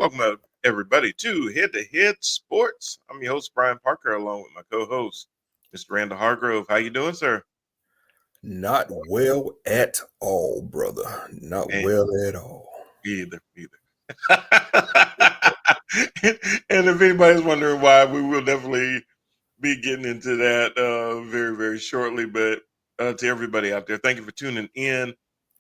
Welcome, everybody, to Head to Head Sports. I'm your host, Brian Parker, along with my co-host, Mr. Randall Hargrove. How you doing, sir? Not well at all, brother. Not And well at all. either. And if anybody's wondering why, we will definitely be getting into that very, very shortly. But to everybody out there, thank you for tuning in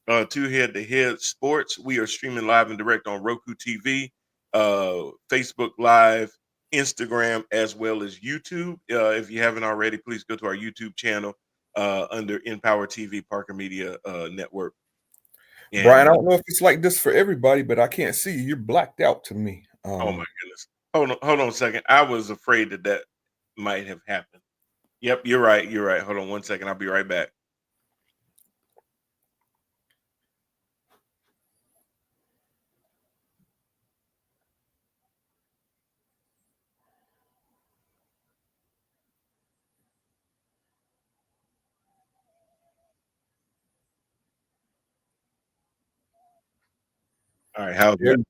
to Head to Head Sports. We are streaming live and direct on Roku TV, Facebook Live, Instagram, as well as YouTube. If you haven't already, please go to our YouTube channel under Empower TV Parker Media Network. Brian, And I don't know if it's like this for everybody, but I can't see you. You're blacked out to me. oh my goodness, hold on a second. I was afraid that might have happened. Yep, you're right. You're right. Hold on one second. I'll be right back. All right, how's Yeah. that?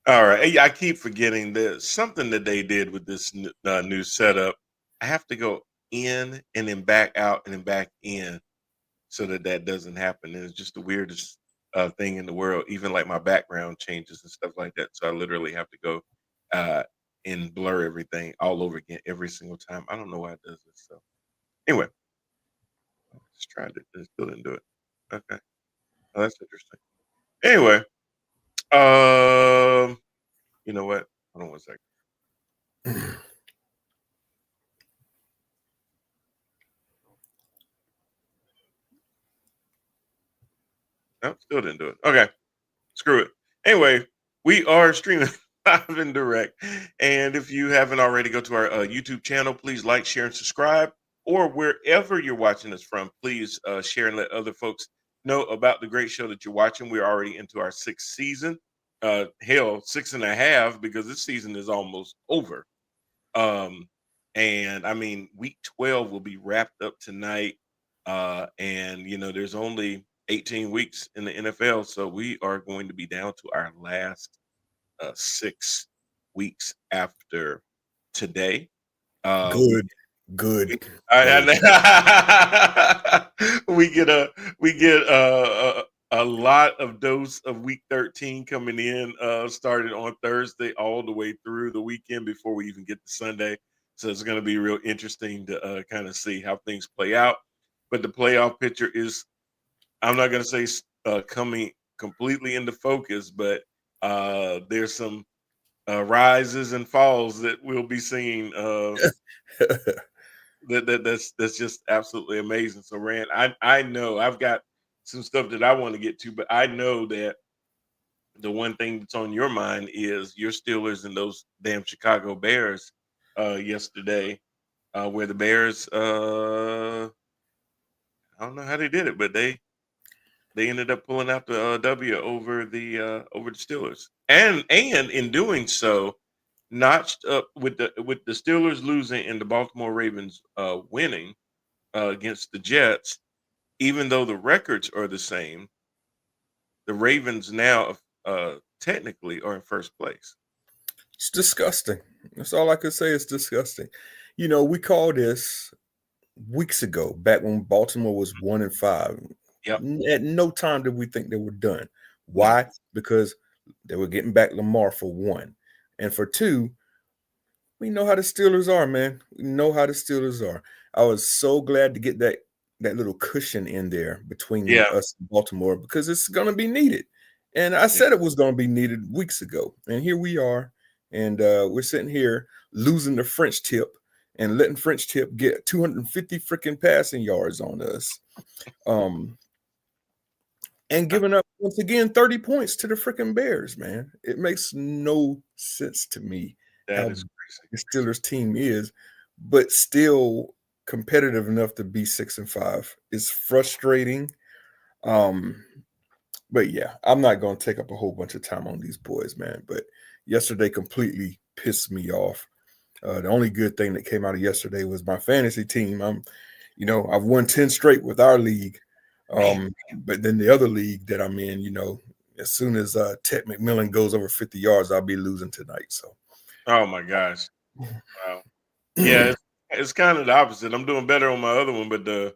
All right. Hey, I keep forgetting that something that they did with this new setup. I have to go in and then back out and then back in so that doesn't happen. And it's just the weirdest thing in the world. Even like my background changes and stuff like that. So I literally have to go uh, and blur everything all over again every single time. I don't know why it does this. So anyway, I just tried it. It still didn't do it. Okay. Oh, that's interesting. Anyway, um, you know what? Hold on one second. Nope, still didn't do it. Okay, screw it. Anyway, we are streaming live and direct. And if you haven't already, go to our YouTube channel. Please like, share, and subscribe. Or wherever you're watching us from, please share and let other folks know about the great show that you're watching. We're already into our sixth season. Hell, 6.5, because this season is almost over. Um, and I mean, week 12 will be wrapped up tonight. And there's only 18 weeks in the NFL, so we are going to be down to our last 6 weeks after today. We Good, good. Hey, we get a lot of dose of week 13 coming in, started on Thursday all the way through the weekend before we even get to Sunday. So it's going to be real interesting to kind of see how things play out. But the playoff picture is, I'm not going to say coming completely into focus, but there's some rises and falls that we'll be seeing. That's just absolutely amazing. So Rand, I know I've got some stuff that I want to get to, but I know that the one thing that's on your mind is your Steelers and those damn Chicago Bears yesterday, where the Bears I don't know how they did it, but they ended up pulling out the W over the Steelers, and in doing so, notched up with the Steelers losing and the Baltimore Ravens winning against the Jets. Even though the records are the same, the Ravens now technically are in first place. it's disgusting. That's all I could say. It's disgusting. We called this weeks ago, back when Baltimore was 1-5. Yep. At no time did we think they were done. No. Why? Because they were getting back Lamar for one. And for two, we know how the Steelers are, man. We know how the Steelers are. I was so glad to get that little cushion in there between Yeah. us and Baltimore, because it's going to be needed. And I Yeah. said it was going to be needed weeks ago. And here we are. And we're sitting here losing the French tip and letting French tip get 250 freaking passing yards on us. And giving up, once again, 30 points to the freaking Bears, man. It makes no sense to me That how is the crazy. Steelers team is, but still competitive enough to be 6-5. It's frustrating. Um, but yeah, I'm not going to take up a whole bunch of time on these boys, man. But yesterday completely pissed me off. The only good thing that came out of yesterday was my fantasy team. I've won 10 straight with our league. Man. But then the other league that I'm in, as soon as Ted McMillan goes over 50 yards, I'll be losing tonight. So, Oh my gosh. Wow. Yeah, it's kind of the opposite. I'm doing better on my other one, but the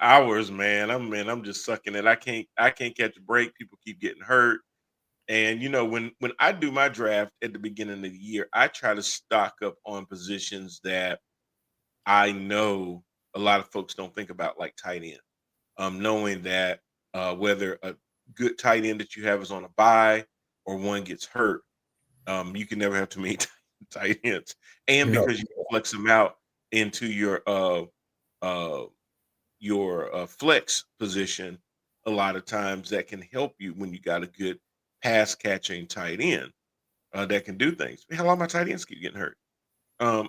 hours, man, I'm just sucking it. I can't catch a break. People keep getting hurt. And when I do my draft at the beginning of the year, I try to stock up on positions that I know a lot of folks don't think about, like tight end. Knowing that whether a good tight end that you have is on a bye or one gets hurt, you can never have too many tight ends, and no, because you can flex them out into uh, your flex position, a lot of times that can help you when you got a good pass catching tight end that can do things. Hell, all my tight ends keep getting hurt.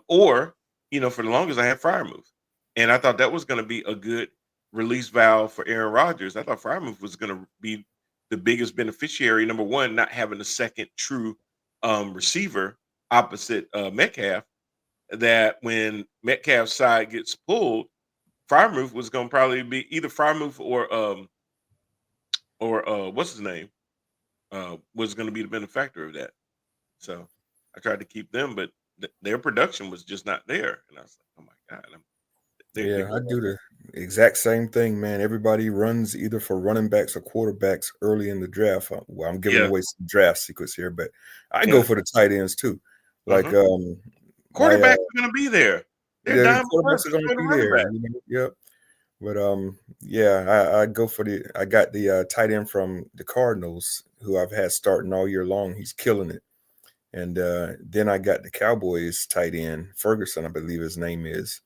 Or, for the longest I had Fryermuth. And I thought that was going to be a good release valve for Aaron Rodgers. I thought Fryermuth was going to be the biggest beneficiary. Number one, not having a second true receiver opposite Metcalf. That when Metcalf's side gets pulled, Fryermuth was going to probably be either Fryermuth or what's his name was going to be the benefactor of that. So I tried to keep them, but their production was just not there. And I was like, oh my God, they're yeah, I going. do the exact same thing, man. Everybody runs either for running backs or quarterbacks early in the draft. Well, I'm giving Yeah, away some draft secrets here, but I go yeah. for the tight ends too. Like Uh-huh. my Quarterbacks are going to be there. They're yeah, the dime a quarterbacks are dozen going to for the be running there. back. You know, yep. But yeah, I go for the. I got the tight end from the Cardinals, who I've had starting all year long. He's killing it. And then I got the Cowboys tight end, Ferguson, I believe his name is,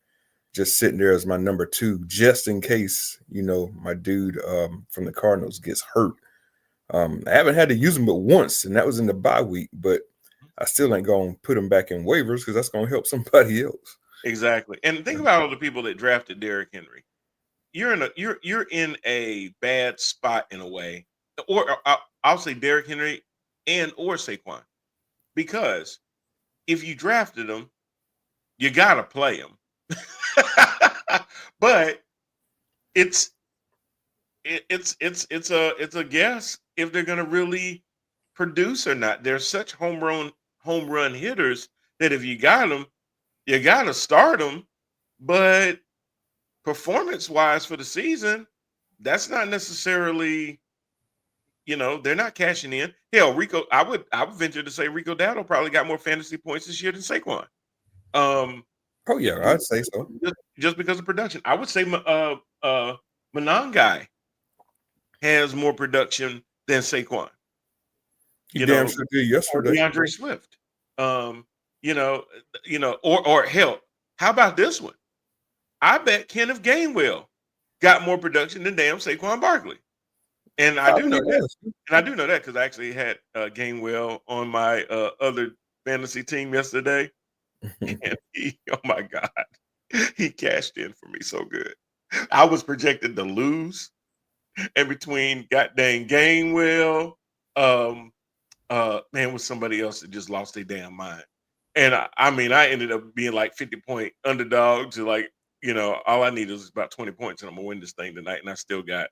just sitting there as my number two, just in case, my dude from the Cardinals gets hurt. I haven't had to use him but once, and that was in the bye week, but I still ain't going to put him back in waivers because that's going to help somebody else. Exactly. And think about all the people that drafted Derrick Henry. You're in a bad spot in a way, or I'll say Derrick Henry and or Saquon, because if you drafted him, you gotta play him. But it's it's a guess if they're gonna really produce or not. They're such home run hitters that if you got them, you gotta start them. But performance wise for the season, that's not necessarily, they're not cashing in. Hell, I would venture to say Rico Dowdle probably got more fantasy points this year than Saquon. Um, Oh, yeah, I'd say so. just because of production. I would say Monangai has more production than Saquon, He you damn know, sure did or yesterday. DeAndre Swift. Um, or hell, how about this one? I bet Kenneth Gainwell got more production than damn Saquon Barkley. And I do Probably know that. does. And I do know that because I actually had Gainwell on my other fantasy team yesterday. And oh my God, he cashed in for me so good. I was projected to lose, and between goddamn Gainwell, um, man, was somebody else that just lost their damn mind. And I mean, I ended up being like 50-point underdog to like, all I needed was about 20 points and I'm gonna win this thing tonight. And I still got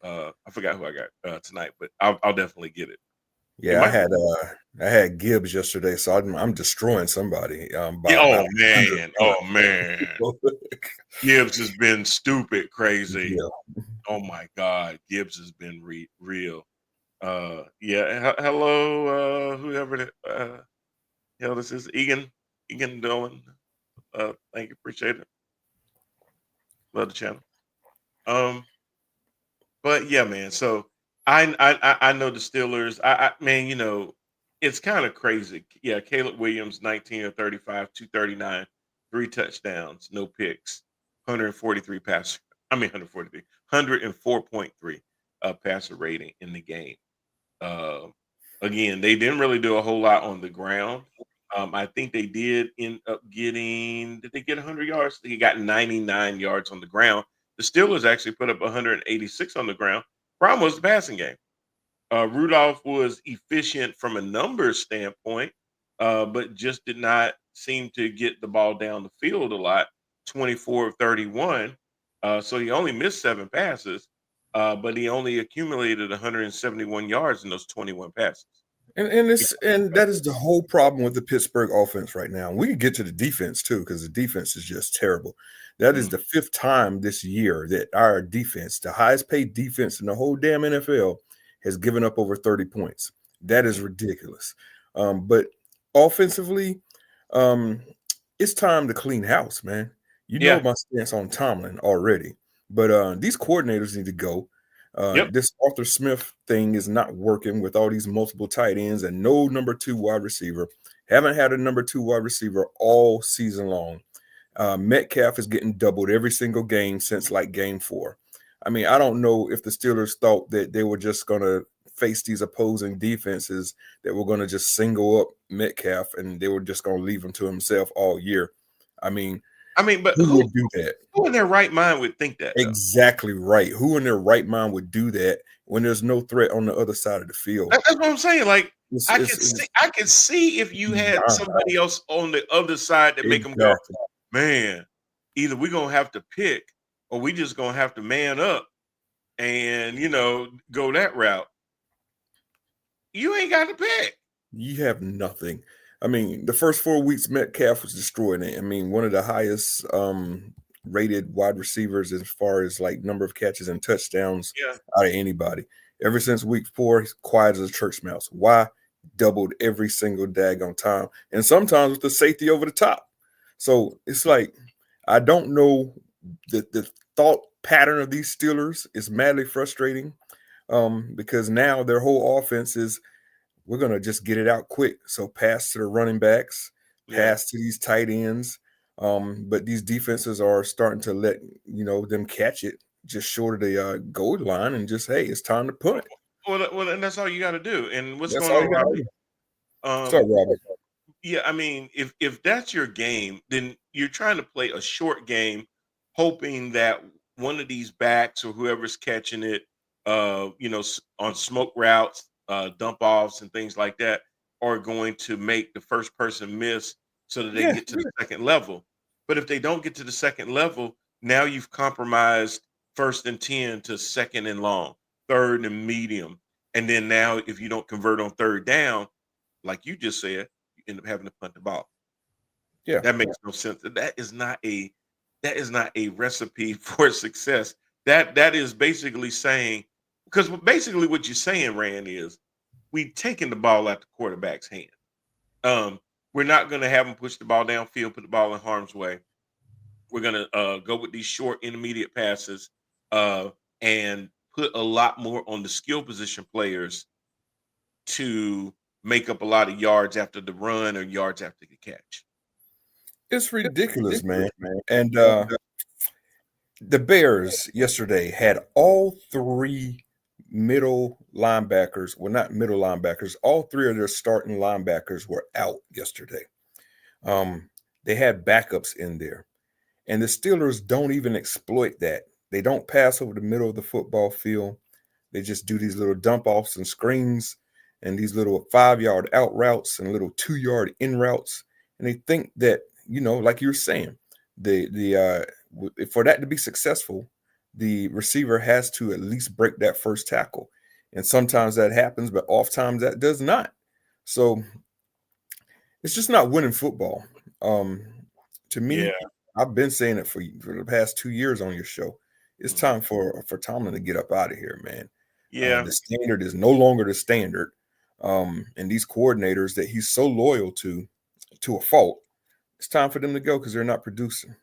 I forgot who I got tonight, but I'll definitely get it. It Yeah, I might had Gibbs yesterday, so I'm destroying somebody by Yeah, about oh 100 man. Oh points. man. Gibbs has been stupid crazy. Yeah, Oh my God. Gibbs has been real. Yeah. Hello, whoever hell this is. Egan Dolan. Thank you, appreciate it. Love the channel. Um, but yeah, man. So I know the Steelers. Man, it's kind of crazy. Yeah, Caleb Williams, 19 or 35, 239, 3 touchdowns, no picks, 143 passer. I mean 143, 104.3 passer rating in the game. Uh, Again, they didn't really do a whole lot on the ground. I think they did end up getting. Did they get 100 yards? They got 99 yards on the ground. The Steelers actually put up 186 on the ground. Problem was the passing game. Rudolph was efficient from a numbers standpoint, but just did not seem to get the ball down the field a lot. 24 of 31. So he only missed 7 passes. but he only accumulated 171 yards in those 21 passes. And that is the whole problem with the Pittsburgh offense right now. We can get to the defense too, because the defense is just terrible. That is Mm. the fifth time this year that our defense, the highest paid defense in the whole damn NFL, has given up over 30 points. That is ridiculous. But offensively, um, it's time to clean house, man. You know Yeah. my stance on Tomlin already, but these coordinators need to go. Yep. This Arthur Smith thing is not working with all these multiple tight ends and no number two wide receiver. Haven't had a number two wide receiver all season long. Metcalf is getting doubled every single game since like game 4. I mean, I don't know if the Steelers thought that they were just going to face these opposing defenses that were going to just single up Metcalf and they were just going to leave him to himself all year. I mean, But who would do that? who in their right mind would think that, though? Exactly right. Who in their right mind would do that when there's no threat on the other side of the field? That's what I'm saying. Like, It's, I it's, could it's see, I could see if you had beyond. somebody else on the other side that make them go, Exactly. man, either we're gonna have to pick or we just gonna have to man up and go that route. You ain't got to pick. You have nothing. I mean, the first 4 weeks, Metcalf was destroying it. I mean, one of the highest rated wide receivers as far as like number of catches and touchdowns Yeah. out of anybody. Ever since week 4, he's quiet as a church mouse. Why? Doubled every single daggone time. And sometimes with the safety over the top. So it's like, I don't know, the thought pattern of these Steelers is madly frustrating because now their whole offense is, we're going to just get it out quick. So pass to the running backs, pass to these tight ends. But these defenses are starting to let, them catch it just short of the goal line and just, hey, it's time to punt. Well, and that's all you got to do. And what's That's going all on, you got to Robert? do. What's up, Robert? Yeah, I mean, if that's your game, then you're trying to play a short game, hoping that one of these backs or whoever's catching it, on smoke routes, dump offs, and things like that, are going to make the first person miss so that they can Yeah. get to the second level. But if they don't get to the second level, now you've compromised 1st and 10 to 2nd and long, 3rd and medium, and then now if you don't convert on 3rd down, like you just said, you end up having to punt the ball. Yeah. That makes no sense. That is not a recipe for success. That is basically saying, because basically what you're saying, Rand, is we taking the ball out the quarterback's hand. We're not going to have him push the ball downfield, put the ball in harm's way. We're going to go with these short intermediate passes and put a lot more on the skill position players to make up a lot of yards after the run or yards after the catch. It's ridiculous, man. And the Bears yesterday had all 3 middle linebackers. Well, not middle linebackers. All 3 of their starting linebackers were out yesterday. They had backups in there. And the Steelers don't even exploit that. They don't pass over the middle of the football field. They just do these little dump offs and screens and these little 5-yard out routes and little 2-yard in routes. And they think that, like you were saying, for that to be successful, the receiver has to at least break that first tackle. And sometimes that happens, but oftentimes that does not. So it's just not winning football. To me, I've been saying it for the past 2 years on your show. It's time for Tomlin to get up out of here, man. The standard is no longer the standard. And these coordinators that he's so loyal to a fault, it's time for them to go because they're not producing.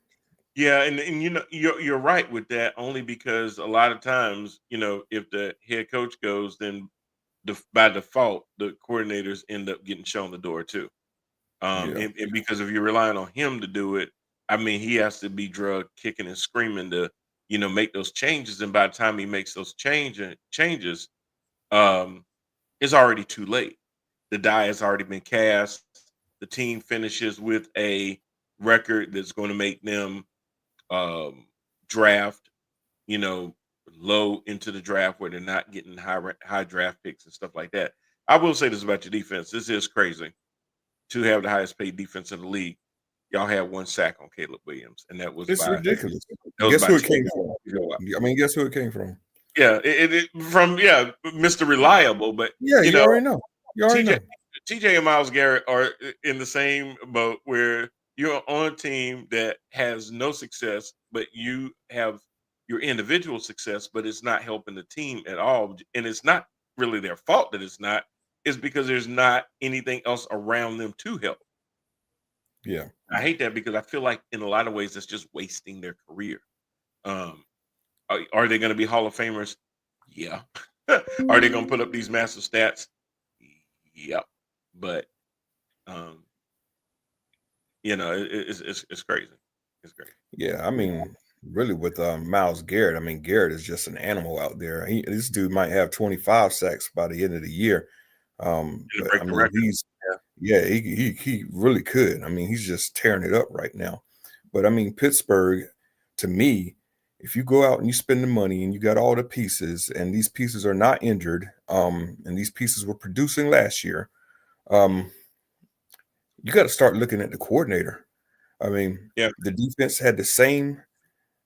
Yeah, and you're right with that, only because a lot of times, if the head coach goes, then by default the coordinators end up getting shown the door too. And because if you're relying on him to do it, I mean, he has to be drug kicking and screaming to, make those changes. And by the time he makes those changes, it's already too late. The die has already been cast. The team finishes with a record that's going to make them draft, low into the draft where they're not getting high draft picks and stuff like that. I will say this about your defense. This is crazy to have the highest paid defense in the league. Y'all had 1 sack on Caleb Williams, and that was It's ridiculous. Guess who it came from? I mean, guess who it came from? Yeah, from Mr. Reliable, but Yeah, you you know, already know. You already TJ know. TJ and Miles Garrett are in the same boat where you're on a team that has no success, but you have your individual success, but it's not helping the team at all. And it's not really their fault that it's not. It's because there's not anything else around them to help. Yeah. I hate that because I feel like in a lot of ways that's just wasting their career. Um, are they going to be Hall of Famers? Yeah. Are they going to put up these massive stats? Yep. But um, it's crazy. It's crazy. Yeah, I mean, really with Miles Garrett, I mean, Garrett is just an animal out there. This dude might have 25 sacks by the end of the year. And to But I break the mean, record. Yeah. he really could. I mean, he's just tearing it up right now. But I mean, Pittsburgh, to me, if you go out and you spend the money and you got all the pieces, and these pieces are not injured, and these pieces were producing last year, um, you got to start looking at the coordinator. I mean, Yeah. the defense had the same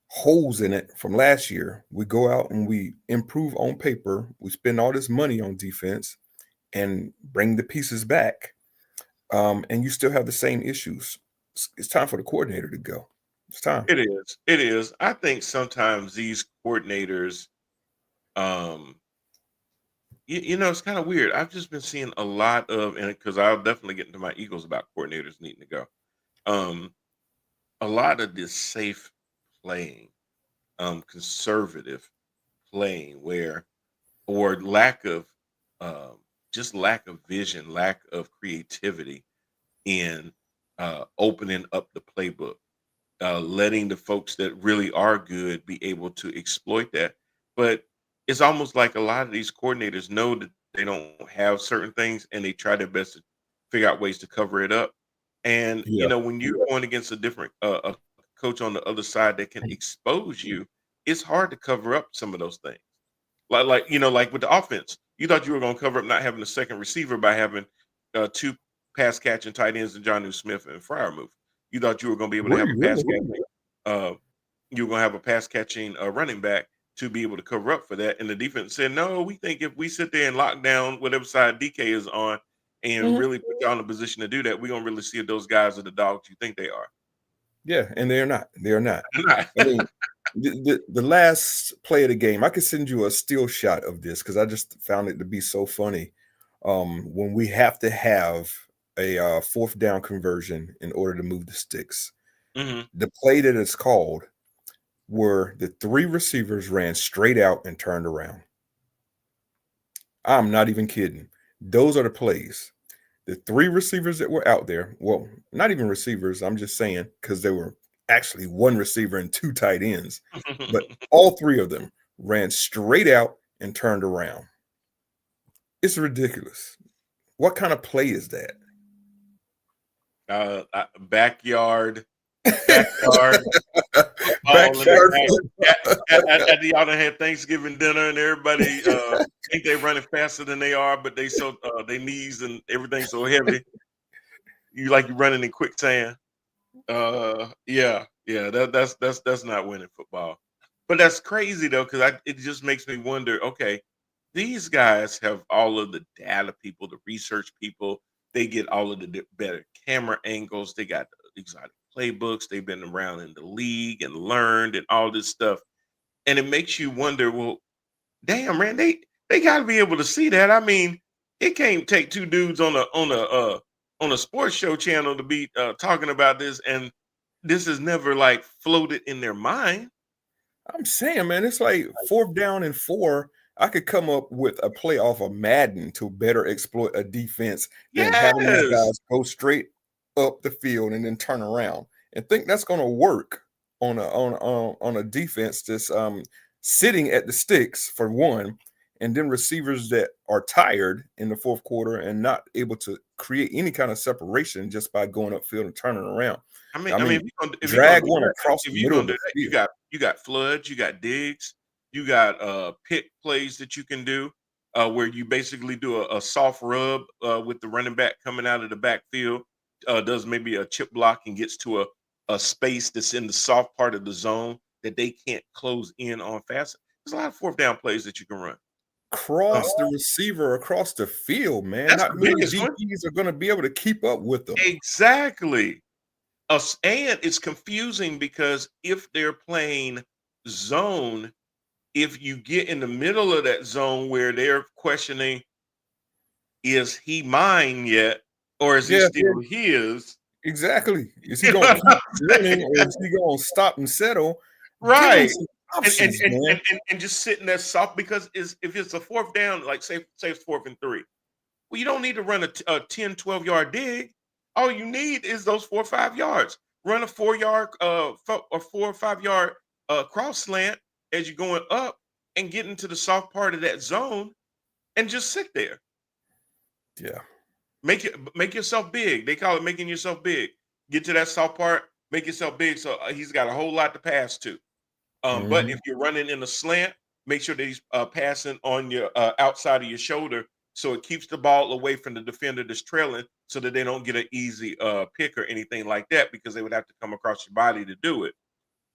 holes in it from last year. We go out and we improve on paper. We spend all this money on defense and bring the pieces back, and you still have the same issues. It's time for the coordinator to go. It's time. It is. It is. I think sometimes these coordinators, um, it's kind of weird. I've just been seeing a lot of, and because I'll definitely get into my Eagles about coordinators needing to go. Um, a lot of this safe playing, conservative playing, where or lack of, um, just lack of vision, lack of creativity in opening up the playbook, letting the folks that really are good be able to exploit that. But it's almost like a lot of these coordinators know that they don't have certain things and they try their best to figure out ways to cover it up. And Yeah. when you're going against a different a coach on the other side that can expose you, it's hard to cover up some of those things. Like with the offense, you thought you were going to cover up not having a second receiver by having two pass catching tight ends, and Johnu Smith and Fryermuth. You thought you were going to be able to Were have a you really? uh, you were going to have a pass catching running back to be able to cover up for that. And the defense said, no, we think if we sit there and lock down whatever side DK is on and Mhm. really put y'all in a position to do that, we're going to really see if those guys are the dogs you think they are. Yeah, and they're not. They're not. They're not. I mean, the last play of the game, I could send you a still shot of this because I just found it to be so funny. When we have to have a fourth down conversion in order to move the sticks, Hmm. the play that is called where the three receivers ran straight out and turned around. I'm not even kidding. Those are the plays. The three receivers that were out there, well, not even receivers, I'm just saying, because there were actually one receiver and two tight ends, but all three of them ran straight out and turned around. It's ridiculous. What kind of play is that? Backyard football in the Backyard back. football. After y'all done had Thanksgiving dinner and everybody think they running faster than they are, but they knees and everything's so heavy. You like you running in quicksand. Yeah. That's not winning football. But that's crazy though, because it just makes me wonder. Okay, these guys have all of the data people, the research people. They get all of the better camera angles. They got the exotic playbooks. They've been around in the league and learned and all this stuff. And it makes you wonder. Well, damn, man, they got to be able to see that. I mean, it can't take two dudes on a sports show channel to be talking about this, and this is never like floated in their mind. I'm saying, man, it's like fourth down and four. I could come up with a play off of Madden to better exploit a defense than having these Yes. guys go straight up the field and then turn around and think that's going to work on a defense that's sitting at the sticks for one, and then receivers that are tired in the fourth quarter and not able to create any kind of separation just by going upfield and turning around. I I mean, mean, if you're gonna drag do one that, across if the you're middle gonna of do the that, field. you got floods, you got digs, you got pick plays that you can do, where you basically do a soft rub with the running back coming out of the backfield, does maybe a chip block and gets to a space that's in the soft part of the zone that they can't close in on fast. There's a lot of fourth down plays that you can run. Uh, Cross the receiver across the field, man. that's Not the many biggest one. DBs are gonna be able to keep up with them. Exactly. And it's confusing because if they're playing zone, if you get in the middle of that zone where they're questioning, is he mine yet, or is he Yeah, still his? exactly. Is he You know gonna what keep I'm running saying? or is he gonna stop and settle? Give him Right. some And and options, and man. and and, and just sitting there soft because is if it's a fourth down, like say it's 4th and 3. Well, you don't need to run a 10, 12 yard dig. All you need is those 4 or 5 yards. Run a 4 yard, or 4 or 5 yard cross slant as you're going up and get into the soft part of that zone and just sit there. Yeah. Make yourself big. They call it making yourself big. Get to that soft part, make yourself big. So he's got a whole lot to pass to. But Mhm. if you're running in a slant, make sure that he's passing on your outside of your shoulder, so it keeps the ball away from the defender that's trailing, so that they don't get an easy pick or anything like that, because they would have to come across your body to do it.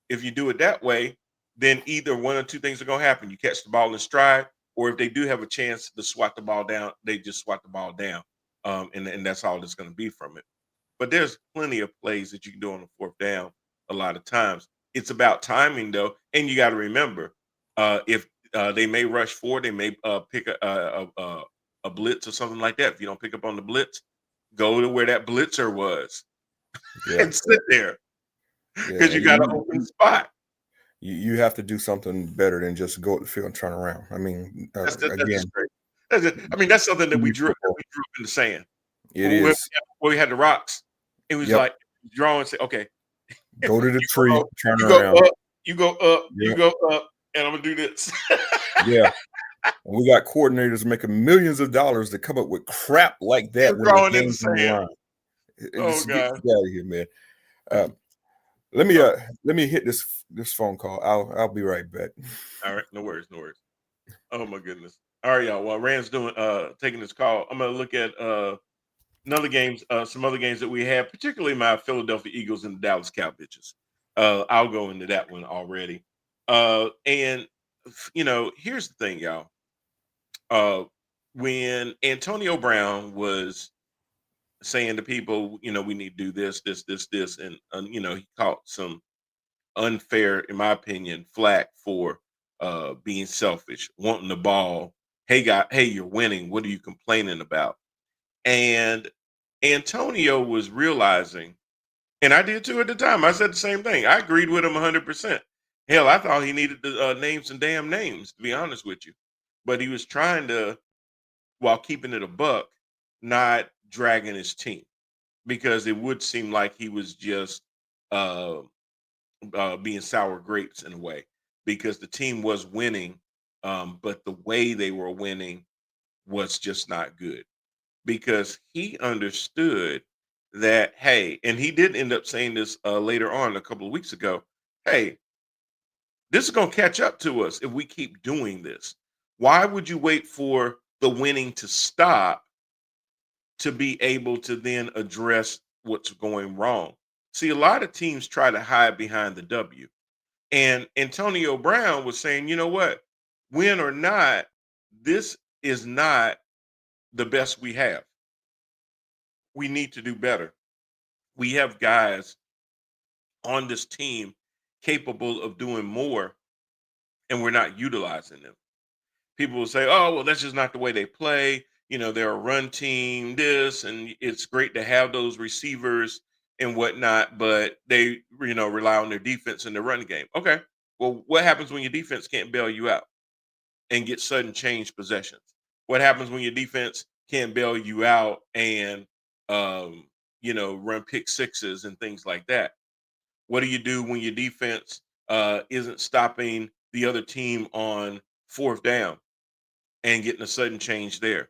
If you do it that way, then either one or two things are going to happen: you catch the ball in stride, or if they do have a chance to swat the ball down, they just swat the ball down, and that's all that's going to be from it. But there's plenty of plays that you can do on the fourth down a lot of times. It's about timing though, and you got to remember, if they may rush forward, they may pick a blitz or something like that. If you don't pick up on the blitz, go to where that blitzer was Yeah. and sit there Yeah. because you got an open spot. You have to do something better than just go up the field and turn around. I mean, That's just again, great. I mean, that's something that we youth drew football. up in the sand. It When is. we had the rocks, it was Yep. like draw and say, okay, Go to the you tree, go, turn you go around. up, you go up, you Yep. go up, and I'm gonna do this. Yeah. And we got coordinators making millions of dollars to come up with crap like that You're when the drawing in the game's on the sand. line. Oh Just get god. out of here, man. Uh, Oh, let me hit this phone call. I'll be right back. all right. No worries. No worries. Oh my goodness. All right, y'all. While Rand's doing taking this call, I'm gonna look at some other games that we had, particularly my Philadelphia Eagles and the Dallas Cowboys. I'll go into that one already. And here's the thing, y'all. Uh, when Antonio Brown was saying to people, we need to do this, this, this, this, and he caught some unfair, in my opinion, flack for being selfish, wanting the ball. Hey, guy, hey, you're winning. What are you complaining about? And Antonio was realizing, and I did too at the time. I said the same thing. I agreed with him 100%. Hell, I thought he needed to name some damn names, to be honest with you. But he was trying to, while keeping it a buck, not dragging his team, because it would seem like he was just uh, being sour grapes in a way, because the team was winning, but the way they were winning was just not good, because he understood that, hey, and he did end up saying this later on a couple of weeks ago, hey, this is going to catch up to us if we keep doing this. Why would you wait for the winning to stop to be able to then address what's going wrong? See, a lot of teams try to hide behind the W. And Antonio Brown was saying, you know what? Win or not, this is not the best we have. We need to do better. We have guys on this team capable of doing more, and we're not utilizing them. People will say, oh, well, that's just not the way they play. They're a run team, this, and it's great to have those receivers and whatnot, but they, rely on their defense and their running game. Okay. Well, what happens when your defense can't bail you out and get sudden change possessions? What happens when your defense can't bail you out and run pick sixes and things like that? What do you do when your defense isn't stopping the other team on fourth down and getting a sudden change there?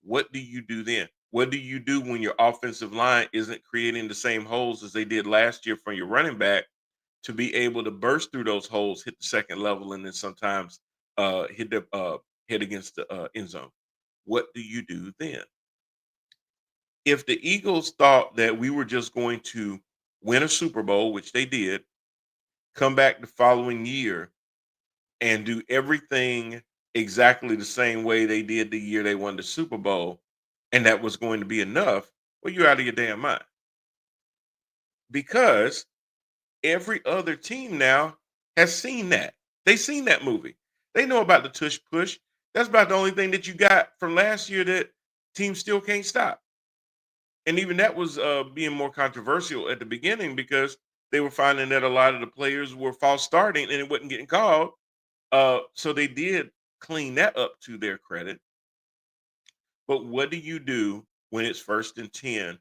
What do you do then? What do you do when your offensive line isn't creating the same holes as they did last year from your running back to be able to burst through those holes, hit the second level, and then sometimes hit against the end zone? What do you do then? If the Eagles thought that we were just going to win a Super Bowl, which they did, come back the following year and do everything exactly the same way they did the year they won the Super Bowl, and that was going to be enough, well, you're out of your damn mind. Because every other team now has seen that. They seen that movie. They know about the tush push. That's about the only thing that you got from last year that teams still can't stop. And even that was being more controversial at the beginning because they were finding that a lot of the players were false starting and it wasn't getting called. So they did clean that up to their credit. But what do you do when it's 1st and 10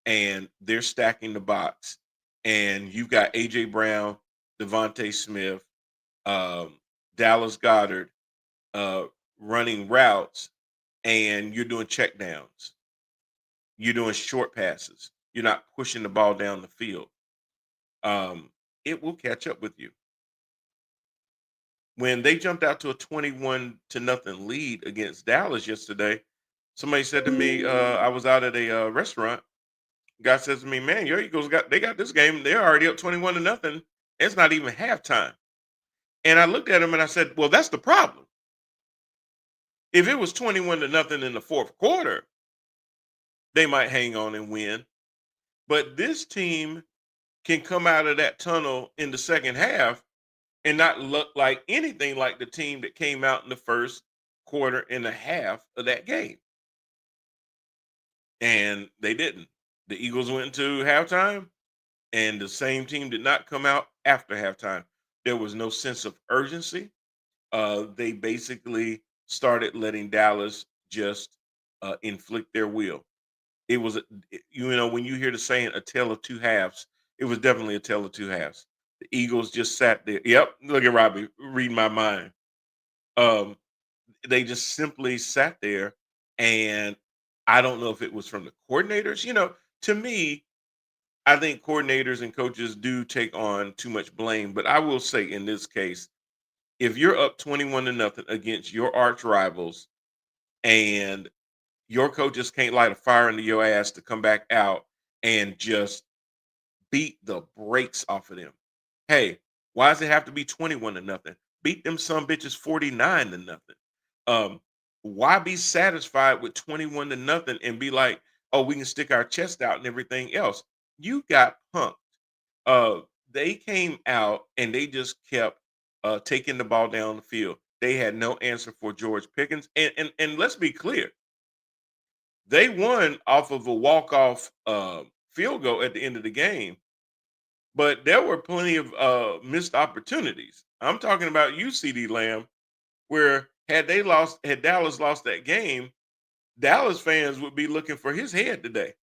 and they're stacking the box and you've got AJ Brown, Devontae Smith, um, Dallas Goddard uh, running routes, and you're doing check downs, you're doing short passes, you're not pushing the ball down the field. Um, it will catch up with you. When they jumped out to a 21 to nothing lead against Dallas yesterday, somebody said to me, I was out at a restaurant. Guy says to me, "Man, your Eagles got this game. They're already up 21 to nothing. It's not even halftime." And I looked at him and I said, "Well, that's the problem. If it was 21 to nothing in the fourth quarter, they might hang on and win. But this team can come out of that tunnel in the second half and not look like anything like the team that came out in the first quarter and a half of that game." And they didn't. The Eagles went into halftime, and the same team did not come out after halftime. There was no sense of urgency. They basically started letting Dallas just inflict their will. It was, when you hear the saying "a tale of two halves," it was definitely a tale of two halves. The Eagles just sat there. Yep, look at Robbie reading my mind. Um, they just simply sat there, and I don't know if it was from the coordinators. To me, I think coordinators and coaches do take on too much blame. But I will say in this case, if you're up 21 to nothing against your arch rivals and your coaches can't light a fire into your ass to come back out and just beat the brakes off of them. Hey, why does it have to be 21 to nothing? Beat them some bitches 49 to nothing. Um, why be satisfied with 21 to nothing and be like, oh, we can stick our chest out and everything else? You got punked. Uh, they came out and they just kept taking the ball down the field. They had no answer for George Pickens. And let's be clear, they won off of a walk-off field goal at the end of the game, but there were plenty of missed opportunities. I'm talking about you, CD Lamb, where had Dallas lost that game, Dallas fans would be looking for his head today,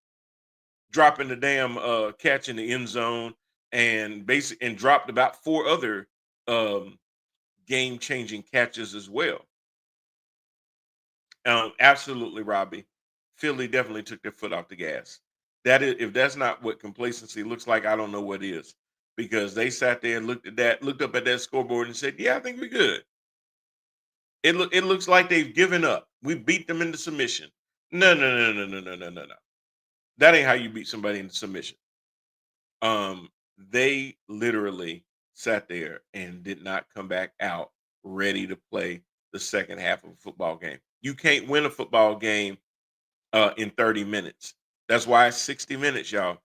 dropping the damn catch in the end zone and dropped about four other um, game-changing catches as well. Absolutely, Robbie. Philly definitely took their foot off the gas. That is, if that's not what complacency looks like, I don't know what is. Because they sat there and looked up at that scoreboard and said, "Yeah, I think we're good." It looks like they've given up. We beat them into submission. No, no, no, no, no, no, no, no, no. That ain't how you beat somebody into submission. They literally sat there and did not come back out ready to play the second half of a football game. You can't win a football game in 30 minutes. That's why it's 60 minutes, y'all.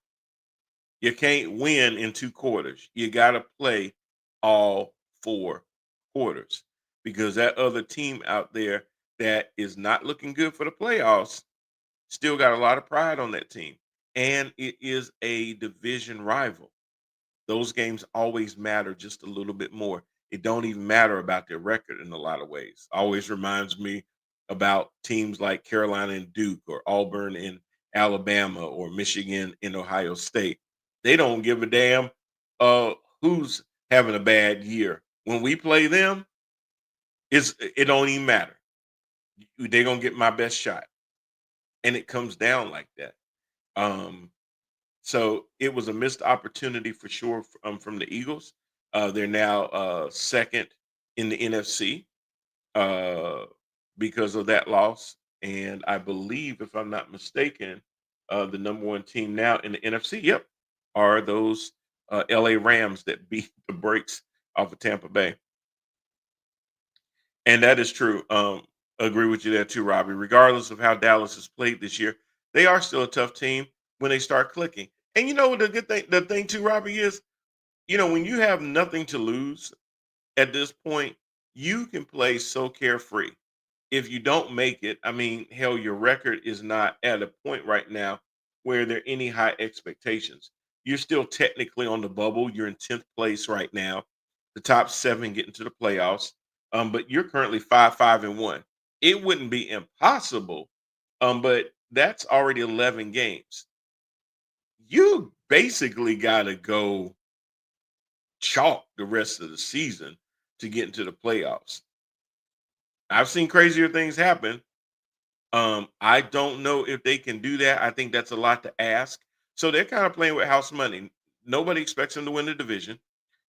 You can't win in two quarters. You got to play all four quarters because that other team out there that is not looking good for the playoffs still got a lot of pride on that team. And it is a division rival. Those games always matter just a little bit more. It don't even matter about their record in a lot of ways. Always reminds me about teams like Carolina and Duke or Auburn in Alabama or Michigan in Ohio State. They don't give a damn who's having a bad year. When we play them, it don't even matter. They're gonna get my best shot. And it comes down like that. Um, So it was a missed opportunity for sure from the Eagles. They're now second in the NFC uh, because of that loss. And I believe, if I'm not mistaken, the number one team now in the NFC, yep, are those LA Rams that beat the brakes off of Tampa Bay. And that is true. Agree with you there too, Robbie. Regardless of how Dallas has played this year, they are still a tough team when they start clicking. And you know what the thing too, Robbie, is when you have nothing to lose at this point, you can play so carefree. If you don't make it, I mean, hell, your record is not at a point right now where there are any high expectations. You're still technically on the bubble. You're in 10th place right now. The top seven get into the playoffs. But you're currently 5-5-1. It wouldn't be impossible. But that's already 11 games. You basically gotta go chalk the rest of the season to get into the playoffs. I've seen crazier things happen. I don't know if they can do that. I think that's a lot to ask. So they're kind of playing with house money. Nobody expects them to win the division.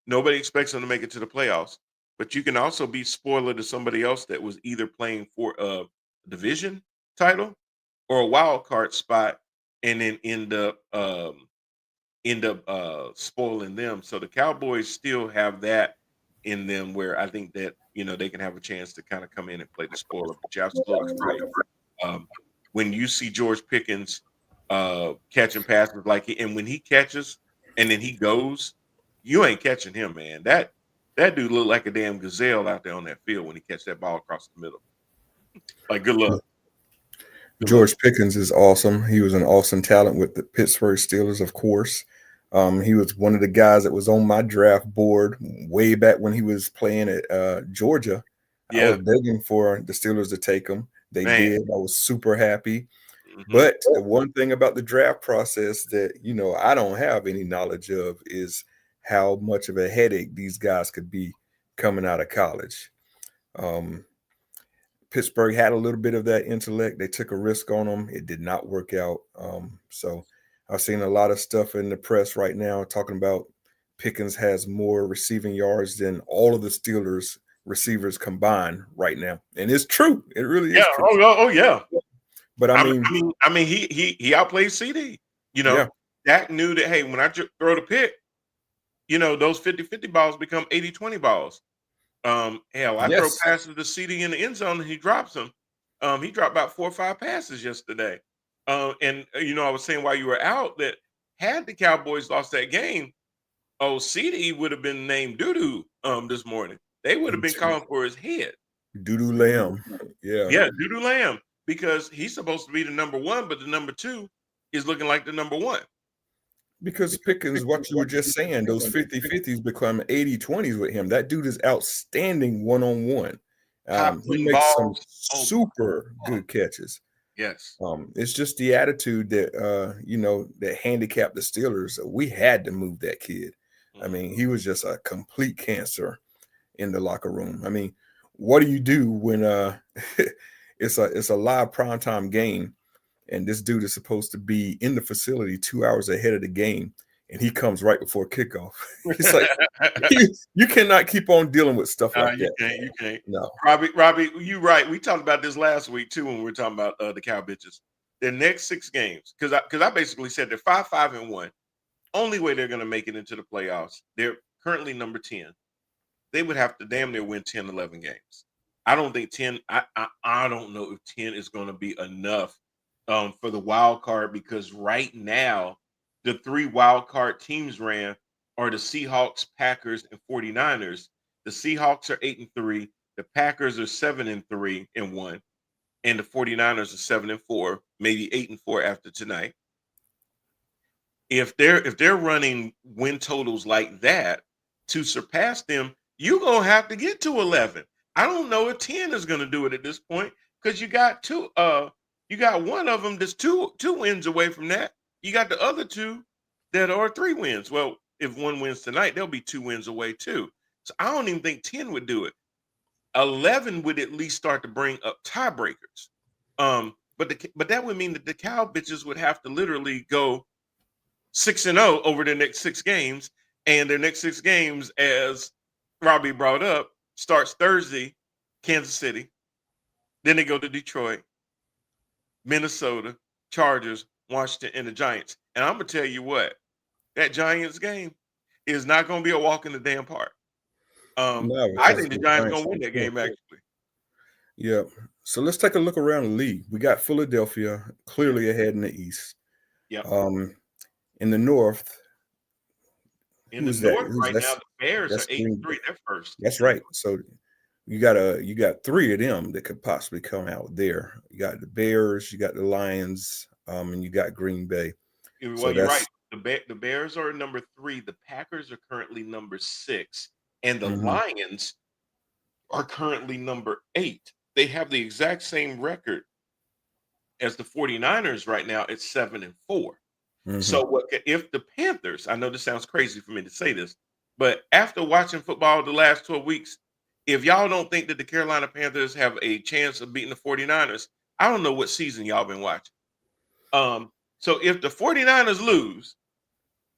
Nobody expects them to make it to the playoffs. But you can also be spoiler to somebody else that was either playing for a division title or a wild card spot, and then end up spoiling them. So the Cowboys still have that in them where I think that they can have a chance to kind of come in and play the spoiler. But you're absolutely right. Um, when you see George Pickens catching passes and when he catches and then he goes, you ain't catching him, man. That dude looked like a damn gazelle out there on that field when he catch that ball across the middle. Like, good luck. Good luck. George Pickens is awesome. He was an awesome talent with the Pittsburgh Steelers, of course. He was one of the guys that was on my draft board way back when he was playing at Georgia. I was Yeah, begging for the Steelers to take him. They man. did. I was super happy. Hmm. But the one thing about the draft process that I don't have any knowledge of is how much of a headache these guys could be coming out of college. Um, Pittsburgh had a little bit of that intellect. They took a risk on him. It did not work out. So I've seen a lot of stuff in the press right now talking about Pickens has more receiving yards than all of the Steelers receivers combined right now, and it's true. It really Yeah. is true. Oh, yeah. But I I mean, mean, I mean, I mean, he outplayed CD. You know, yeah, Dak knew that. Hey, when I throw the pick, those 50-50 balls become 80-20 balls. Hell, I throw yes, passes to CD in the end zone and he drops them. He dropped about 4 or 5 passes yesterday. And I was saying while you were out that had the Cowboys lost that game, CD would have been named Doodoo this morning. They would have been calling for his head. Doodoo Lamb, yeah. Yeah, Doodoo Lamb, because he's supposed to be the number one, but the number two is looking like the number one. Because Pickens, what you were just saying, those 50-50s become 80-20s with him. That dude is outstanding one-on-one. Top He putting makes some balls. Oh my super God. good catches. Yes. It's just the attitude that that handicapped the Steelers. We had to move that kid. I Mhm. mean, he was just a complete cancer in the locker room. I mean, what do you do when it's a live primetime game and this dude is supposed to be in the facility 2 hours ahead of the game, and he comes right before kickoff? It's like you cannot keep on dealing with stuff like You that. can't. You can't. No, Robbie, you right. We talked about this last week too when we were talking about the Cow Bitches. Their next 6 games, because I basically said they're 5-5-1. Only way they're going to make it into the playoffs. They're currently number 10. They would have to damn near win 10, 11 games. I don't think 10. I don't know if 10 is going to be enough for the wild card, because right now the 3 wild card teams ran are the Seahawks, Packers, and 49ers. The Seahawks are 8-3. The Packers are 7-3 and 1. And the 49ers are 7-4, maybe 8-4 after tonight. If they're running win totals like that, to surpass them, you're gonna have to get to 11. I don't know if 10 is gonna do it at this point, because you got one of them that's two wins away from that. You got the other two that are 3 wins. Well, if one wins tonight, they'll be 2 wins away too. So I don't even think 10 would do it. 11 would at least start to bring up tiebreakers. But that would mean that the cow bitches would have to literally go 6-0 over their next 6 games, and their next 6 games, as Robbie brought up, starts Thursday, Kansas City. Then they go to Detroit, Minnesota, Chargers, Washington, and the Giants. And I'm gonna tell you what, that Giants game is not gonna be a walk in the damn park. no, I because think the the Giants Giants gonna win that game actually. Yeah. So let's take a look around the league. We got Philadelphia clearly ahead in the East. Yep. Um, in the North, In who the is that? North Who's right now, the Bears are that's eight and Green Bay. three. They're first That's in the right. So you got three of them that could possibly come out there. You got the Bears, you got the Lions, and you got Green Bay. Well, So you're right. that's The Bears are number 3. The Packers are currently number 6, and the mhm, Lions are currently number 8. They have the exact same record as the 49ers right now at 7 and 4. mhm. So if the Panthers, I know this sounds crazy for me to say this, but after watching football the last 12 weeks, if y'all don't think that the Carolina Panthers have a chance of beating the 49ers, I don't know what season y'all been watching. So if the 49ers lose,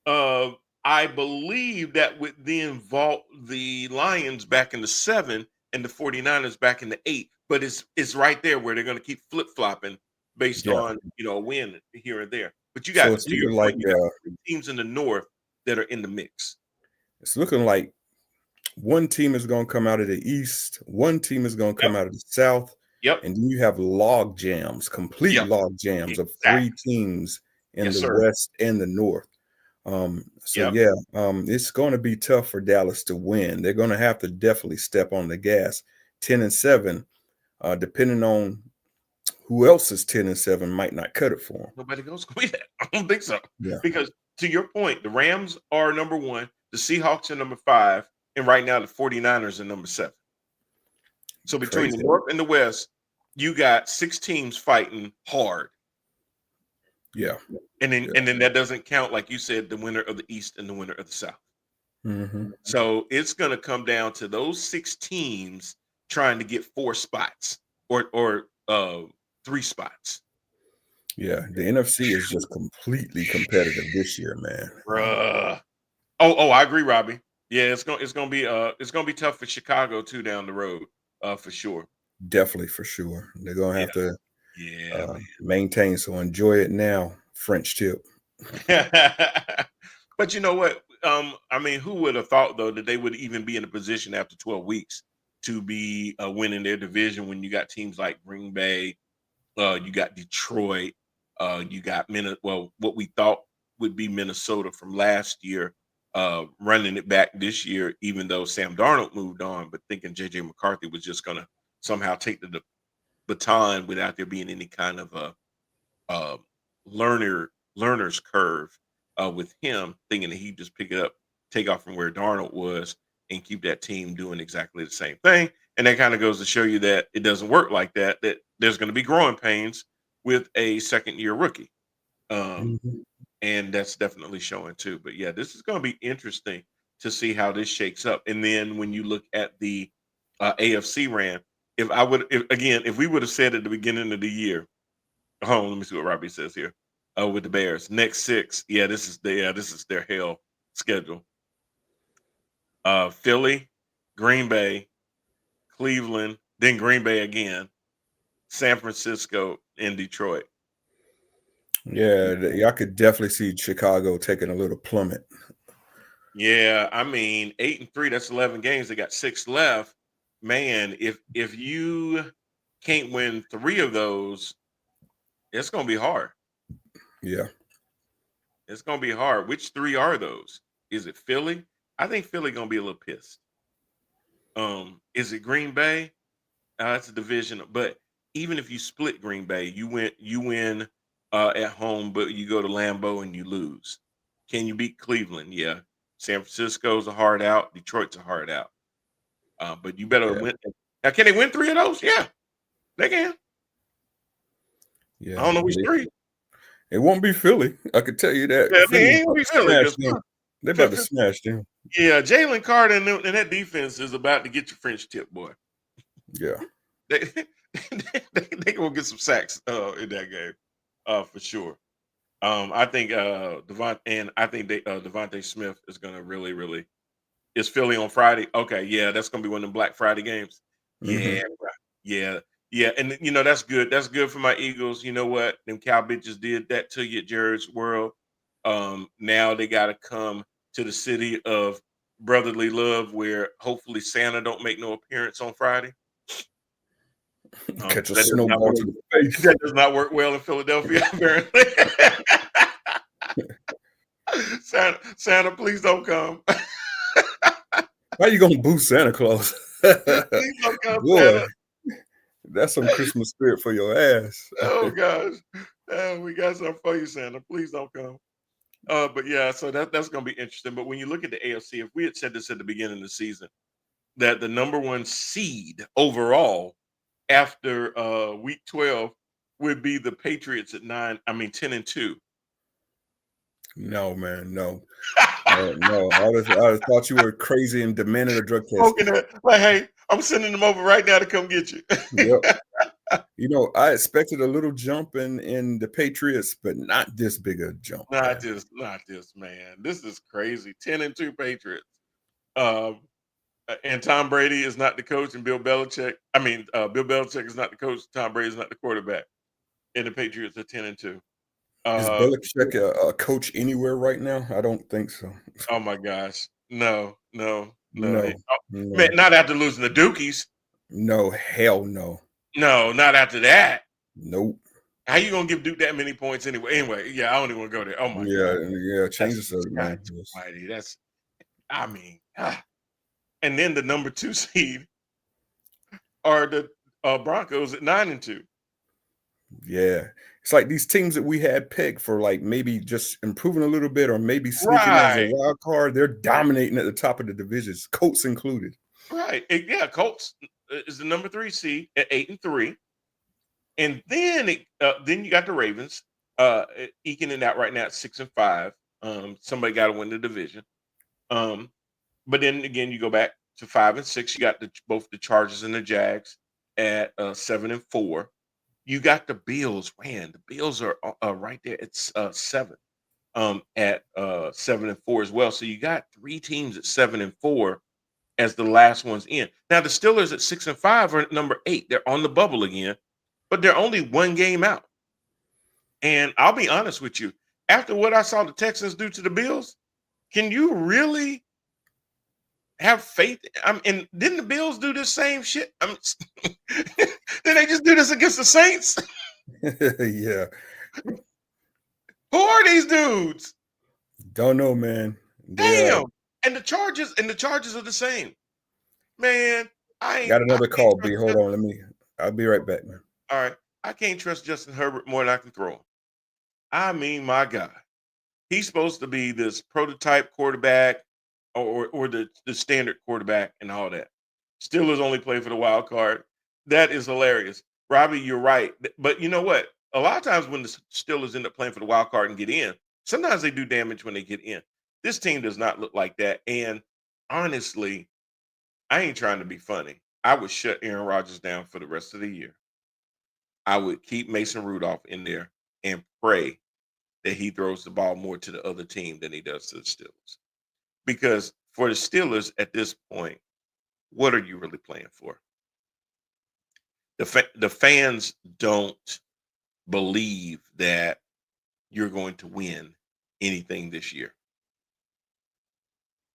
uh, I believe that would then vault the Lions back into 7 and the 49ers back into 8. But it's right there where they're going to keep flip flopping based Yeah. on a win here and there. But you So got, it's to your looking point, like you got 3 teams in the North that are in the mix. it's looking like one team is going to come out of the East, one team is going to Yep. come out of the South, Yep. and then you have log jams, complete Yep. log jams of three Exactly. teams in Yes, the sir. West and the North. So Yep. yeah, it's going to be tough for Dallas to win. They're going to have to definitely step on the gas. 10-7, depending on who else is 10-7, might not cut it for them. Nobody goes to that. I don't think so. Yeah, Because to your point, the Rams are number 1, the Seahawks are number 5, and right now the 49ers are number 7. So between the crazy. North and the West, you got 6 teams fighting hard. Yeah, And then yeah. and then that doesn't count, like you said, the winner of the East and the winner of the South. Hmm. So it's gonna come down to those 6 teams trying to get 4 spots or 3 spots. Yeah, the NFC is just completely competitive this year, man. Bruh. Oh, I agree, Robbie. Yeah, it's gonna be tough for Chicago too down the road, for sure. Definitely for sure. They're gonna Yeah. have to Yeah, maintain. So enjoy it now. French tip. man. But you know what? I mean, who would have thought though that they would even be in a position after 12 weeks to be winning their division when you got teams like Green Bay, you got Detroit, you got what we thought would be Minnesota from last year, running it back this year, even though Sam Darnold moved on, but thinking JJ McCarthy was just gonna somehow take the baton without there being any kind of a uh, learner's curve with him, thinking that he'd just pick it up, take off from where Darnold was, and keep that team doing exactly the same thing. And that kind of goes to show you that it doesn't work like that. That there's going to be growing pains with a second year rookie, um, Mhm. and that's definitely showing too. But yeah, this is going to be interesting to see how this shakes up. And then when you look at the AFC ran, if we would have said at the beginning of the year, oh, let me see what Robbie says here. With the Bears, next 6. Yeah, this is their hell schedule. Philly, Green Bay, Cleveland, then Green Bay again, San Francisco, and Detroit. Yeah, y'all could definitely see Chicago taking a little plummet. Yeah, I mean 8 and 3. That's 11 games. They got 6 left. Man, if you can't win 3 of those, it's gonna be hard. Yeah, It's gonna be hard. Which 3 are those? Is it Philly? I think Philly gonna be a little pissed. Is it Green Bay? That's a division, but even if you split Green Bay, you win at home, but you go to Lambeau and you lose. Can you beat Cleveland? Yeah. San Francisco's a hard out. Detroit's a hard out. But you better yeah, win. Now, can they win 3 of those? Yeah, they can. I yeah. don't know which 3. It won't be Philly. I could tell you that. Yeah, they Philly's ain't about gonna be to Philly smash because them. They're about to smash them. yeah, Jalen Carter and that defense is about to get your French tip, boy. Yeah, They they gonna get some sacks in that game, for sure. I think I think Devontae Smith is gonna really, really is Philly on Friday. Okay, yeah, that's gonna be one of them Black Friday games. hmm, Yeah, bruh. Yeah, yeah, and that's good. That's good for my Eagles. You know what? Them cow bitches did that to you at Jared's World. Now they gotta come to the city of brotherly love, where hopefully Santa don't make no appearance on Friday. Catch a That does not snowball work. to the face. That does not work well in Philadelphia, apparently. Santa, please don't come. How you gonna boo Santa Claus? Please don't come, Boy, Santa. that's some Christmas spirit for your ass. Oh gosh. We got something for you, Santa. Please don't come. But yeah, so that's gonna be interesting. But when you look at the AFC, if we had said this at the beginning of the season, that the number one seed overall after week 12 would be the Patriots at 10-2. No, man, no. No, I just thought you were crazy and demanded a drug test. Smoking it. Like, hey, I'm sending them over right now to come get you. Yep. I expected a little jump in the Patriots, but not this big a jump, man. Not this, man. This is crazy. 10-2 Patriots. Um, and Tom Brady is not the coach, and Bill Belichick. Bill Belichick is not the coach. Tom Brady is not the quarterback. And the Patriots are 10-2. Is Belichick a coach anywhere right now? I don't think so. Oh my gosh, no. No, Man, no, not after losing the Dookies. no, hell no. No, not after that. Nope. How you gonna give Duke that many points anyway? Anyway, yeah, I don't even want to go there. Oh my god, Yeah, change the subject, God man. Yes. Almighty, and then the number 2 seed are the Broncos at 9-2. Yeah. It's like these teams that we had pegged for like maybe just improving a little bit or maybe sneaking as a Right, wild card, they're dominating at the top of the divisions, Colts included. right. Yeah, Colts is the number 3 seed at 8-3, and then you got the Ravens eking it out right now at 6-5. Somebody got to win the division. But then again, you go back to 5-6. You got both the Chargers and the Jags at 7-4. You got the Bills. Man, the Bills are right there. It's 7 at 7-4 as well. So you got 3 teams at 7-4 as the last ones in. Now the Steelers at 6-5 are at number 8. They're on the bubble again, but they're only 1 game out. And I'll be honest with you, after what I saw the Texans do to the Bills, can you really have faith? And didn't the Bills do the same shit? Did they just do this against the Saints? Yeah. Who are these dudes? Don't know, man. Damn. And the charges are the same. Man, I Got another can't call, B. trust Hold on. I'll be right back, man. all right. I can't trust Justin Herbert more than I can throw him. I mean, my God. He's supposed to be this prototype quarterback or the standard quarterback and all that. Steelers only play for the wild card. That is hilarious. Robbie, you're right. But you know what? A lot of times when the Steelers end up playing for the wild card and get in, sometimes they do damage when they get in. This team does not look like that. And honestly, I ain't trying to be funny. I would shut Aaron Rodgers down for the rest of the year. I would keep Mason Rudolph in there and pray that he throws the ball more to the other team than he does to the Steelers. Because for the Steelers at this point, what are you really playing for? The fans don't believe that you're going to win anything this year.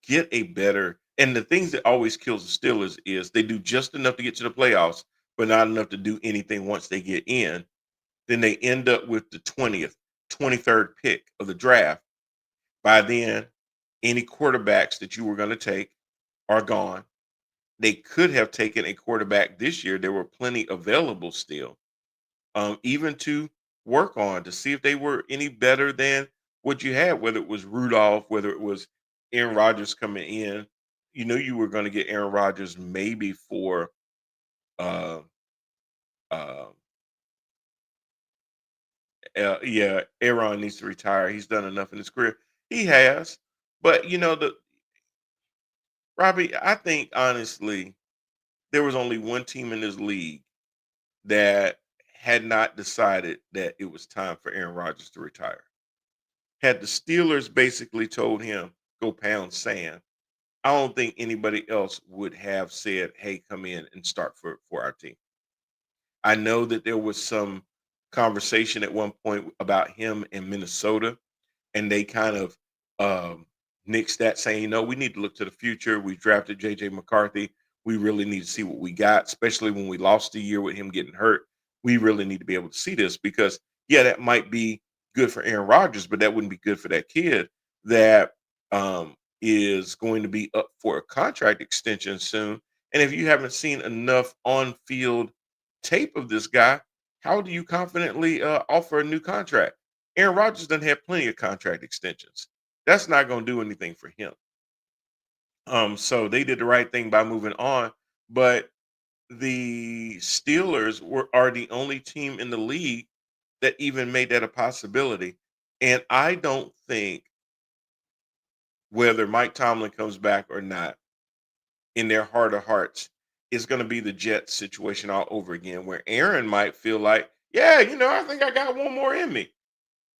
Get a better, and the things that always kills the Steelers is they do just enough to get to the playoffs, but not enough to do anything once they get in. Then they end up with the 20th, 23rd pick of the draft. By then, any quarterbacks that you were going to take are gone. They could have taken a quarterback this year. There were plenty available still, even to work on to see if they were any better than what you had, whether it was Rudolph, whether it was Aaron Rodgers coming in. You know, you were going to get Aaron Rodgers maybe for, uh, uh, yeah, Aaron needs to retire. He's done enough in his career. He has. But, Robbie, I think honestly, there was only one team in this league that had not decided that it was time for Aaron Rodgers to retire. Had the Steelers basically told him, go pound sand, I don't think anybody else would have said, hey, come in and start for our team. I know that there was some conversation at one point about him in Minnesota, and they kind of nixed that, saying, we need to look to the future. We drafted J.J. McCarthy. We really need to see what we got, especially when we lost a year with him getting hurt. We really need to be able to see this because, yeah, that might be good for Aaron Rodgers, but that wouldn't be good for that kid that is going to be up for a contract extension soon. And if you haven't seen enough on field tape of this guy, how do you confidently offer a new contract? Aaron Rodgers doesn't have plenty of contract extensions. That's not going to do anything for him. So they did the right thing by moving on, but the Steelers are the only team in the league that even made that a possibility. And I don't think whether Mike Tomlin comes back or not, in their heart of hearts, it's going to be the Jets situation all over again, where Aaron might feel like, yeah, I think I got one more in me.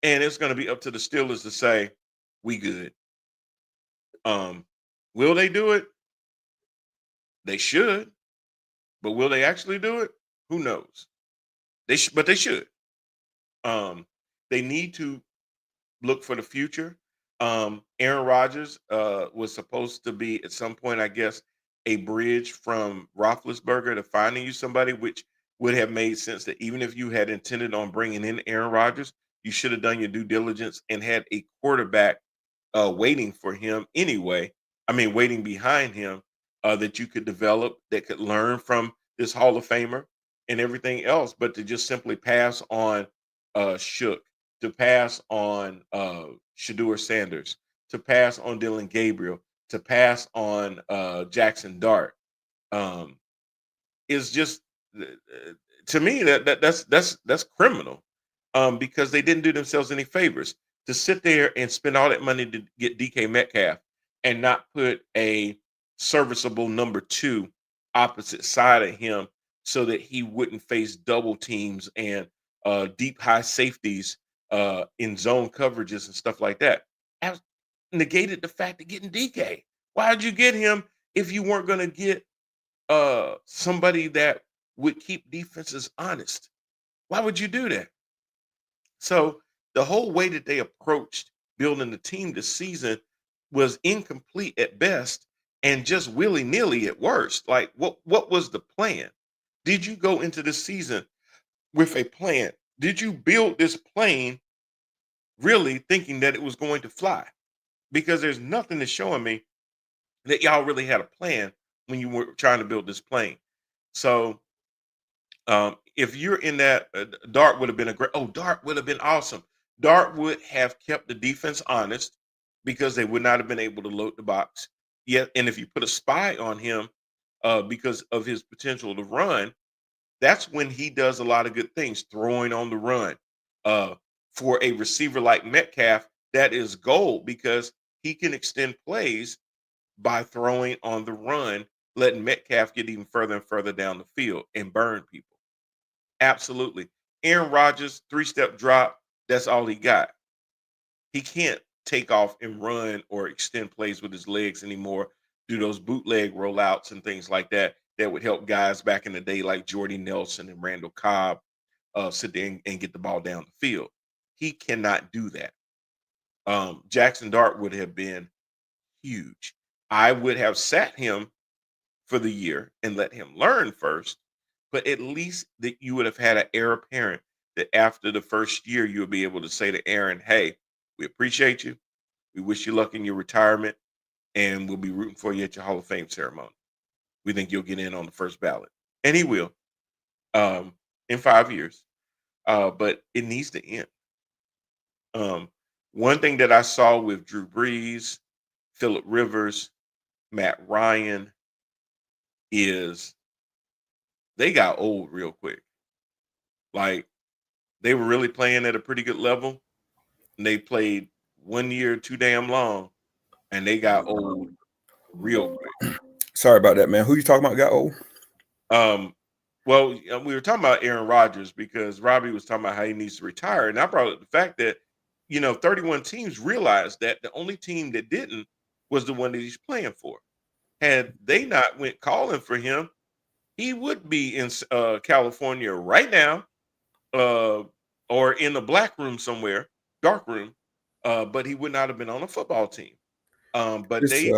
And it's going to be up to the Steelers to say, we good. Um, will they do it? They should. But will they actually do it? Who knows? But they should. Um, they need to look for the future. Aaron Rodgers was supposed to be at some point, I guess, a bridge from Roethlisberger to finding you somebody, which would have made sense that even if you had intended on bringing in Aaron Rodgers, you should have done your due diligence and had a quarterback waiting for him anyway. I mean, waiting behind him that you could develop, that could learn from this Hall of Famer and everything else. But to just simply pass on Shook, to pass on Shador Sanders, to pass on Dylan Gabriel, to pass on Jackson Dart, um, is just to me that's criminal because they didn't do themselves any favors to sit there and spend all that money to get DK Metcalf and not put a serviceable number two opposite side of him so that he wouldn't face double teams and deep high safeties in zone coverages and stuff like that. As negated the fact of getting DK. Why did you get him if you weren't going to get somebody that would keep defenses honest? Why would you do that? So the whole way that they approached building the team this season was incomplete at best and just willy-nilly at worst. Like what was the plan? Did you go into the season with a plan? Did you build this plane really thinking that it was going to fly? Because there's nothing that's showing me that y'all really had a plan when you were trying to build this plane. So if you're in that, Dart would have been a great. Oh, Dart would have been awesome. Dart would have kept the defense honest because they would not have been able to load the box. Yet, and if you put a spy on him because of his potential to run, that's when he does a lot of good things, throwing on the run. Uh, for a receiver like Metcalf, that is gold because he can extend plays by throwing on the run, letting Metcalf get even further and further down the field and burn people. Absolutely. Aaron Rodgers, three-step drop, that's all he got. He can't take off and run or extend plays with his legs anymore, do those bootleg rollouts and things like that that would help guys back in the day like Jordy Nelson and Randall Cobb sit there and get the ball down the field. He cannot do that. Jackson Dart would have been huge. I would have sat him for the year and let him learn first, but at least that you would have had an heir apparent that after the first year, you'll be able to say to Aaron, hey, we appreciate you. We wish you luck in your retirement, and we'll be rooting for you at your Hall of Fame ceremony. We think you'll get in on the first ballot. And he will in 5 years. But it needs to end. One thing that I saw with Drew Brees, Phillip Rivers, Matt Ryan is they got old real quick. Like they were really playing at a pretty good level. And they played 1 year too damn long, and they got old real quick. Sorry about that, man. Who you talking about got old? Um, well, we were talking about Aaron Rodgers because Robbie was talking about how he needs to retire, and I brought up the fact that 31 teams realized that the only team that didn't was the one that he's playing for. Had they not went calling for him, he would be in California right now, uh, or in the black room somewhere, dark room, but he would not have been on a football team. But It's they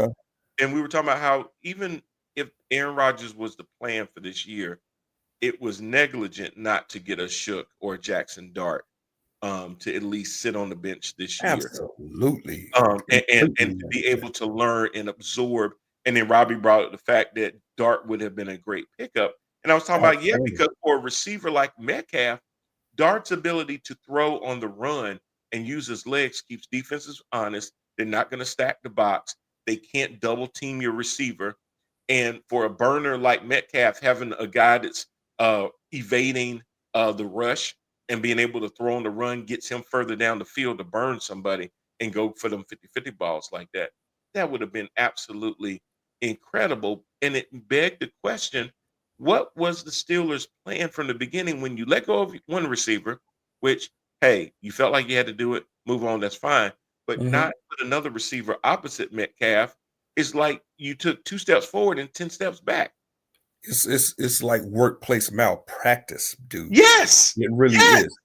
and we were talking about how even if Aaron Rodgers was the plan for this year, it was negligent not to get a Shook or Jackson Dart to at least sit on the bench this year. Absolutely. And Completely to be negligent. able to learn and absorb. And then Robbie brought up the fact that Dart would have been a great pickup. And I was talking about, yeah, Outstanding. because for a receiver like Metcalf, Dart's ability to throw on the run and use his legs keeps defenses honest. They're not going to stack the box. They can't double team your receiver. And for a burner like Metcalf, having a guy that's evading the rush and being able to throw on the run gets him further down the field to burn somebody and go for them 50-50 balls like that. That would have been absolutely incredible. And it begged the question, what was the Steelers' plan from the beginning when you let go of one receiver, which, hey, you felt like you had to do it, move on, that's fine, but Mhm. not put another receiver opposite Metcalf? It's like you took 2 steps forward and 10 steps back. It's like workplace malpractice, dude. Yes. It really Yes. is.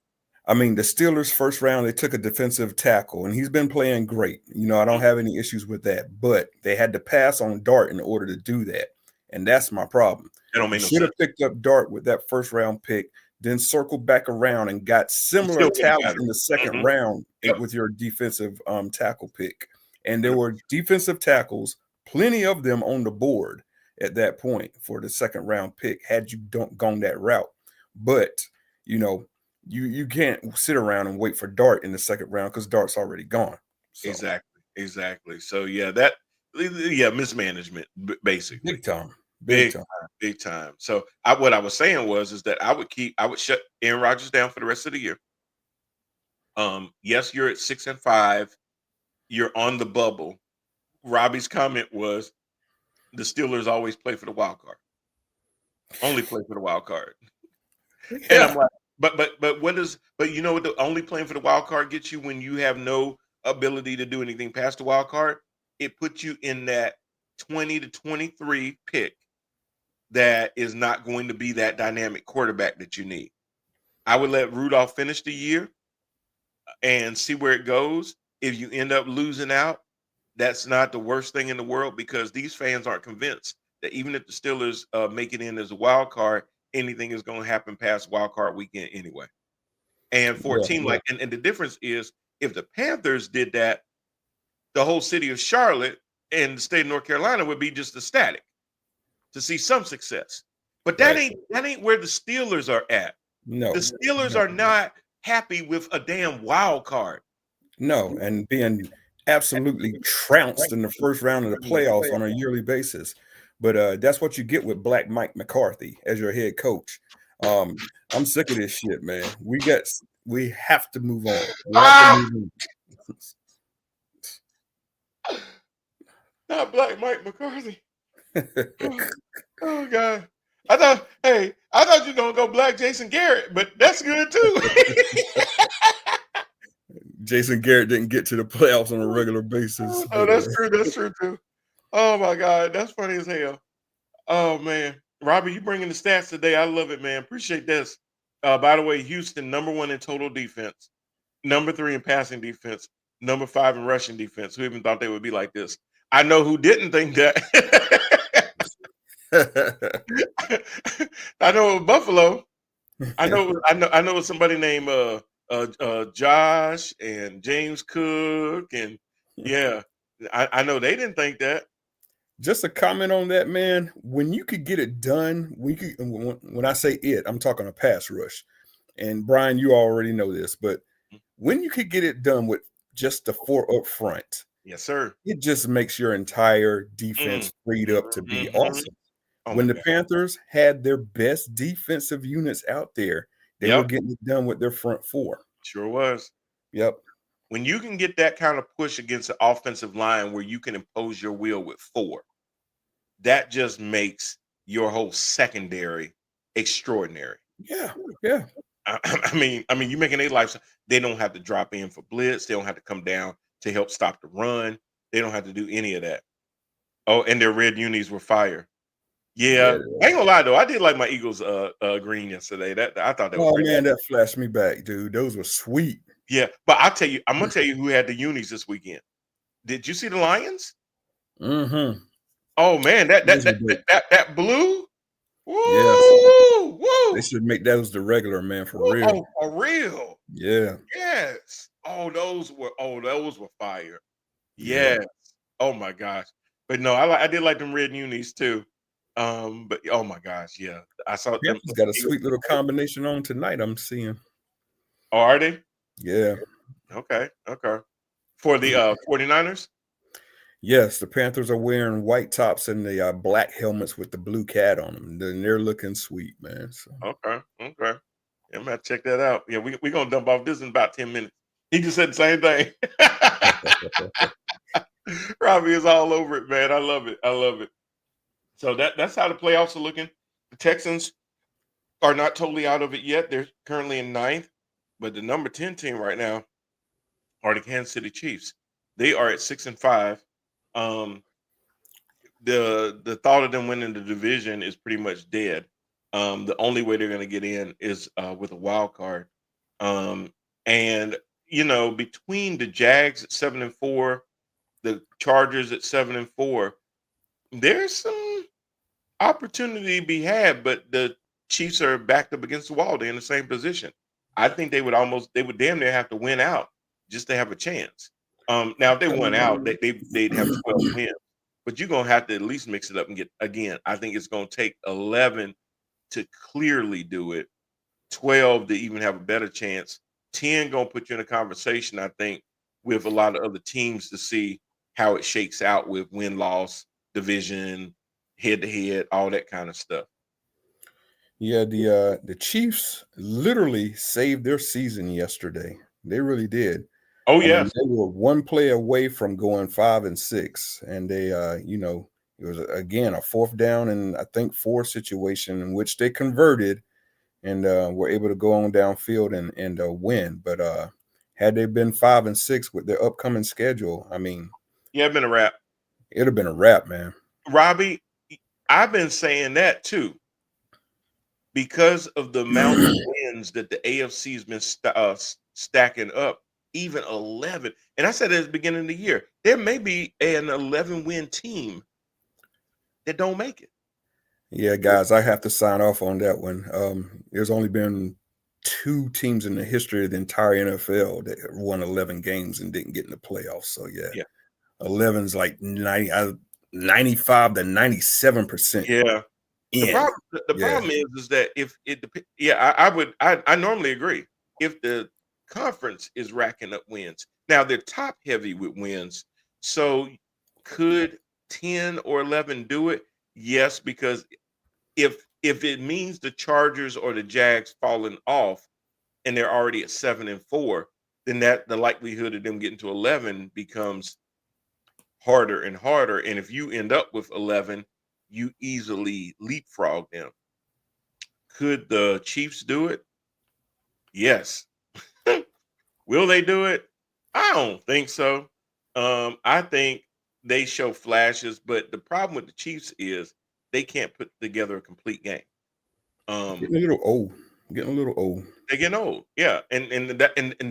I mean, the Steelers first round, they took a defensive tackle, and he's been playing great. I don't Mhm. have any issues with that, but they had to pass on Dart in order to do that. And that's my problem. That don't You make no should have sense. picked up Dart with that first round pick, then circled back around and got You similar still would have talent got in the second him. round Yep. with your defensive tackle pick. And there were 100%. defensive tackles, plenty of them on the board at that point for the second round pick had you don't gone that route. But you know, you can't sit around and wait for Dart in the second round because Dart's already gone. So Exactly. Exactly. So yeah, mismanagement basically. big time, big Big time. time, big time. So what I was saying is that I would shut Aaron Rodgers down for the rest of the year. Yes, you're at 6-5. You're on the bubble. Robbie's comment was the Steelers always play for the wild card. Only play for the wild card. And I'm Yeah, like, but what is but you know what the only playing for the wild card gets you when you have no ability to do anything past the wild card? It puts you in that 20 to 23 pick that is not going to be that dynamic quarterback that you need. I would let Rudolph finish the year and see where it goes. If you end up losing out, that's not the worst thing in the world because these fans aren't convinced that even if the Steelers make it in as a wild card, anything is going to happen past wild card weekend anyway. And for a yeah, team yeah. and the difference is if the Panthers did that, the whole city of Charlotte and the state of North Carolina would be just ecstatic to see some success. But Right. that ain't where the Steelers are at. The No, Steelers no, are not happy with a damn wild card. no, and being absolutely trounced in the first round of the playoffs on a yearly basis. But that's what you get with Black Mike McCarthy as your head coach. I'm sick of this shit, man. We have to move on. We have to Ah, move on. not Black Mike McCarthy. Oh, oh, God. I thought you were gonna go Black Jason Garrett, but that's good too. Jason Garrett didn't get to the playoffs on a regular basis, Oh, but that's true. That's true too. Oh my God, that's funny as hell. Oh man, Robbie, you bringing the stats today. I love it, man. Appreciate this. By the way, Houston #1 in total defense, #3 in passing defense, #5 in rushing defense. Who even thought they would be like this? I know who didn't think that. I know it was Buffalo. I know it's somebody named Josh and James Cook and yeah. I know they didn't think that. just a comment on that, man. When you could get it done, when I say it, I'm talking a pass rush. And Brian, you already know this, but when you could get it done with just the four up front, Yes, sir. it just makes your entire Mm. defense freed up to be Mhm. awesome. Oh When my the God. Panthers had their best defensive units out there, they were Yep, getting it done with their front four. sure was. Yep. When you can get that kind of push against an offensive line where you can impose your will with four, that just makes your whole secondary extraordinary. Yeah. Yeah. I mean, you making their life. They don't have to drop in for blitz. They don't have to come down to help stop the run. They don't have to do any of that. Oh, and their red unis were fire. Yeah. Yeah, I ain't gonna lie though. I did like my Eagles green yesterday. That I thought that was Oh pretty. man, that flashed me back, dude. Those were sweet. Yeah, but I'm gonna tell you who had the unis this weekend. Did you see the Lions? Mm-hmm. Oh man, that that Those that are that dope. that, that blue. Yes, Woo! they Woo! should make those the regular, man, for Woo! real. Oh, for real. Yeah, Yes. Oh, those were fire. yeah. Yes. Oh my gosh. But no, I did like them red unis too. But oh my gosh, yeah. I saw them. Panthers got a sweet little combination on tonight, I'm seeing. Oh, are they? Yeah. Okay. Okay. For the 49ers? Yes, the Panthers are wearing white tops and the black helmets with the blue cat on them. And they're looking sweet, man. So. Okay. Okay. Yeah, I'm gonna have to check that out. Yeah, we gonna dump off this in about 10 minutes. He just said the same thing. Robbie is all over it, man. I love it. I love it. So that's how the playoffs are looking. The Texans are not totally out of it yet. They're currently in ninth, but the number 10 team right now are the Kansas City Chiefs. They are at 6-5. Um, the thought of them winning the division is pretty much dead. The only way they're going to get in is with a wild card. Um, and between the Jags at 7-4, the Chargers at 7-4, there's some opportunity to be had, but the Chiefs are backed up against the wall. They're in the same position. I think they would damn near have to win out just to have a chance. Now if they won out, they'd have 12 wins. But you're gonna have to at least mix it up and get again. I think it's gonna take 11 to clearly do it, 12 to even have a better chance. 10 gonna put you in a conversation, I think, with a lot of other teams to see how it shakes out with win loss, division, head to head, all that kind of stuff. Yeah, the Chiefs literally saved their season yesterday. They really did. Oh I mean, yes. they were one play away from going 5-6, and they, it was again a fourth down and I think four situation in which they converted and were able to go on downfield and win. But had they been 5-6 with their upcoming schedule, I mean, Yeah, it's been a wrap. it'd have been a wrap, man. Robbie, I've been saying that too because of the amount of wins that the AFC has been stacking up, even 11. And I said at the beginning of the year, there may be an 11-win team that don't make it. Yeah, guys, I have to sign off on that one. There's only been two teams in the history of the entire NFL that won 11 games and didn't get in the playoffs. So yeah, Yeah. 11's like 95 to 97% Yeah. The in. problem the Yeah. problem is that if it yeah, I normally agree. If the conference is racking up wins. Now they're top heavy with wins. So could 10 or 11 do it? Yes, because if it means the Chargers or the Jags falling off and they're already at 7-4, then that the likelihood of them getting to 11 becomes harder and harder. And if you end up with 11, you easily leapfrog them. Could the Chiefs do it? Yes. Will they do it? I don't think so. I think they show flashes, but the problem with the Chiefs is they can't put together a complete game. Getting a little old. Getting a little old. They're getting old, yeah, and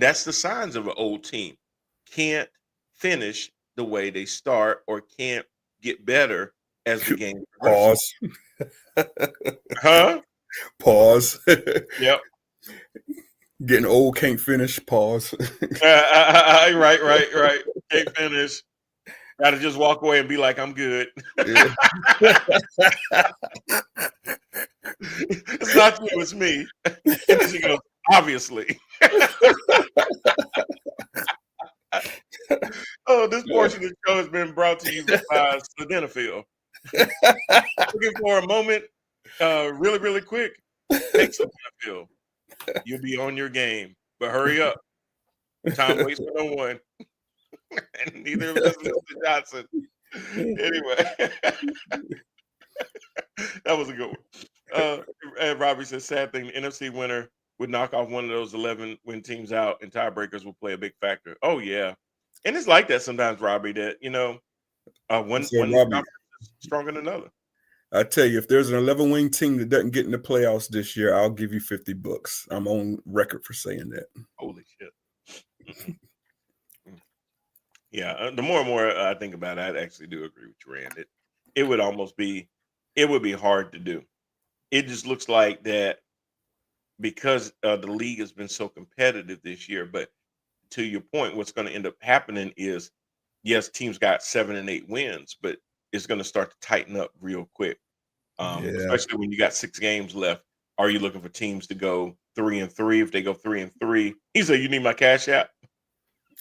that's the signs of an old team. Can't finish the way they start, or can't get better as the game progresses. Pause. Huh? Pause. Yep. Getting old, can't finish. Pause. Right. Can't finish. Got to just walk away and be like, I'm good. Yeah. It's not you, it's me. And then she goes, obviously. Oh, this portion of the show has been brought to you by Sildenafil. Looking for a moment, really, really quick, take Sildenafil. You'll be on your game, but hurry up. Time waits for no one. And neither of us is Mr. Johnson. Anyway, that was a good one. And Robbie says, sad thing, the NFC winner would knock off one of those 11 win teams out, and tiebreakers will play a big factor. Oh, yeah. And it's like that sometimes, Robbie, that, one So, Robbie, conference is stronger than another. I tell you, if there's an 11-wing team that doesn't get in the playoffs this year, I'll give you $50. I'm on record for saying that. Holy shit. Yeah, the more and more I think about it, I actually do agree with you, Randy. it would almost be it would be hard to do. It just looks like that because the league has been so competitive this year. But to your point, what's going to end up happening is, yes, teams got 7 and 8 wins, but it's going to start to tighten up real quick. Yeah, Especially when you got 6 games left. Are you looking for teams to go 3-3? If they go 3-3, he said, "You need my cash app."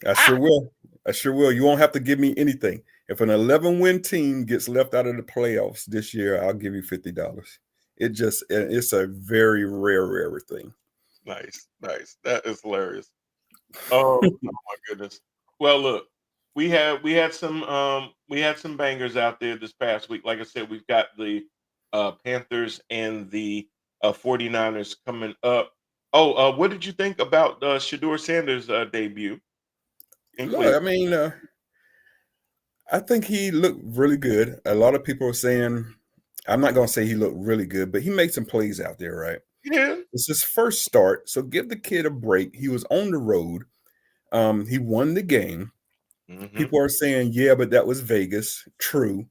I Ah, sure will. I sure will. You won't have to give me anything. If an 11-win team gets left out of the playoffs this year, I'll give you $50. It's a very rare thing. nice, nice. That is hilarious. Oh my goodness. Well, look, we had some bangers out there this past week. Like I said, we've got the Panthers and the 49ers coming up. Oh, what did you think about Shador Sanders' debut in No, Cleveland? I mean, I think he looked really good. A lot of people are saying, I'm not going to say he looked really good, but he made some plays out there, right? Yeah. It's his first start, so give the kid a break. He was on the road. He won the game. Hmm. People are saying, yeah, but that was Vegas. True.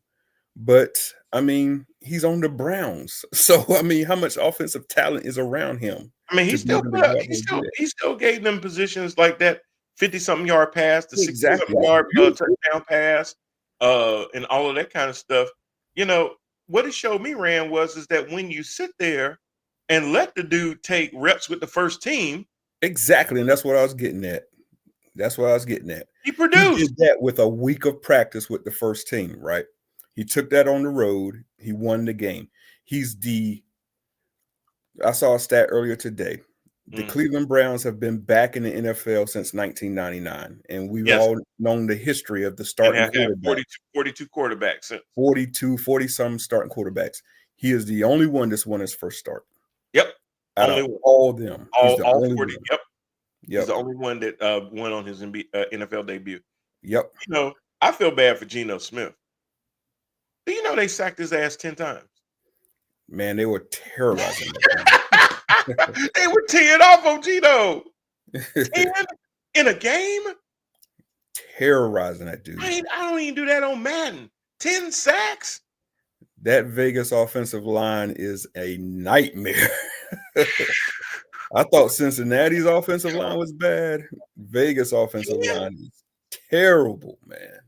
But I mean, he's on the Browns. So I mean, how much offensive talent is around him I mean, to be able to go out there and do that? he still gave them positions like that 50-something yard pass, the 60-something Exactly. yard Beautiful. touchdown pass, and all of that kind of stuff. You know, what it showed me, Rand, was is that when you sit there and let the dude take reps with the first team, Exactly. And that's what I was getting at. That's what I was getting at. he He produced. did that with a week of practice with the first team, right? He took that on the road. He won the game. He's the I saw a stat earlier today. The Mm, Cleveland Browns have been back in the NFL since 1999, and we've yes, all known the history of the and starting have had quarterback, 42 quarterbacks since. 42, 40 some starting quarterbacks. He is the only one that's won his first start Yep, out only of one. all of them. He's the All only 40. one. Yep, he's Yep. the only one that went on his NFL debut. Yep. You know, I feel bad for Geno Smith. Do you know they sacked his ass 10 times? Man, they were terrorizing that They were teeing off on Gino. dude. 10 in a game? Terrorizing that dude. I don't even do that on Madden. 10 sacks? That Vegas offensive line is a nightmare. I thought Cincinnati's offensive line was bad. Vegas offensive 10? line is terrible, man.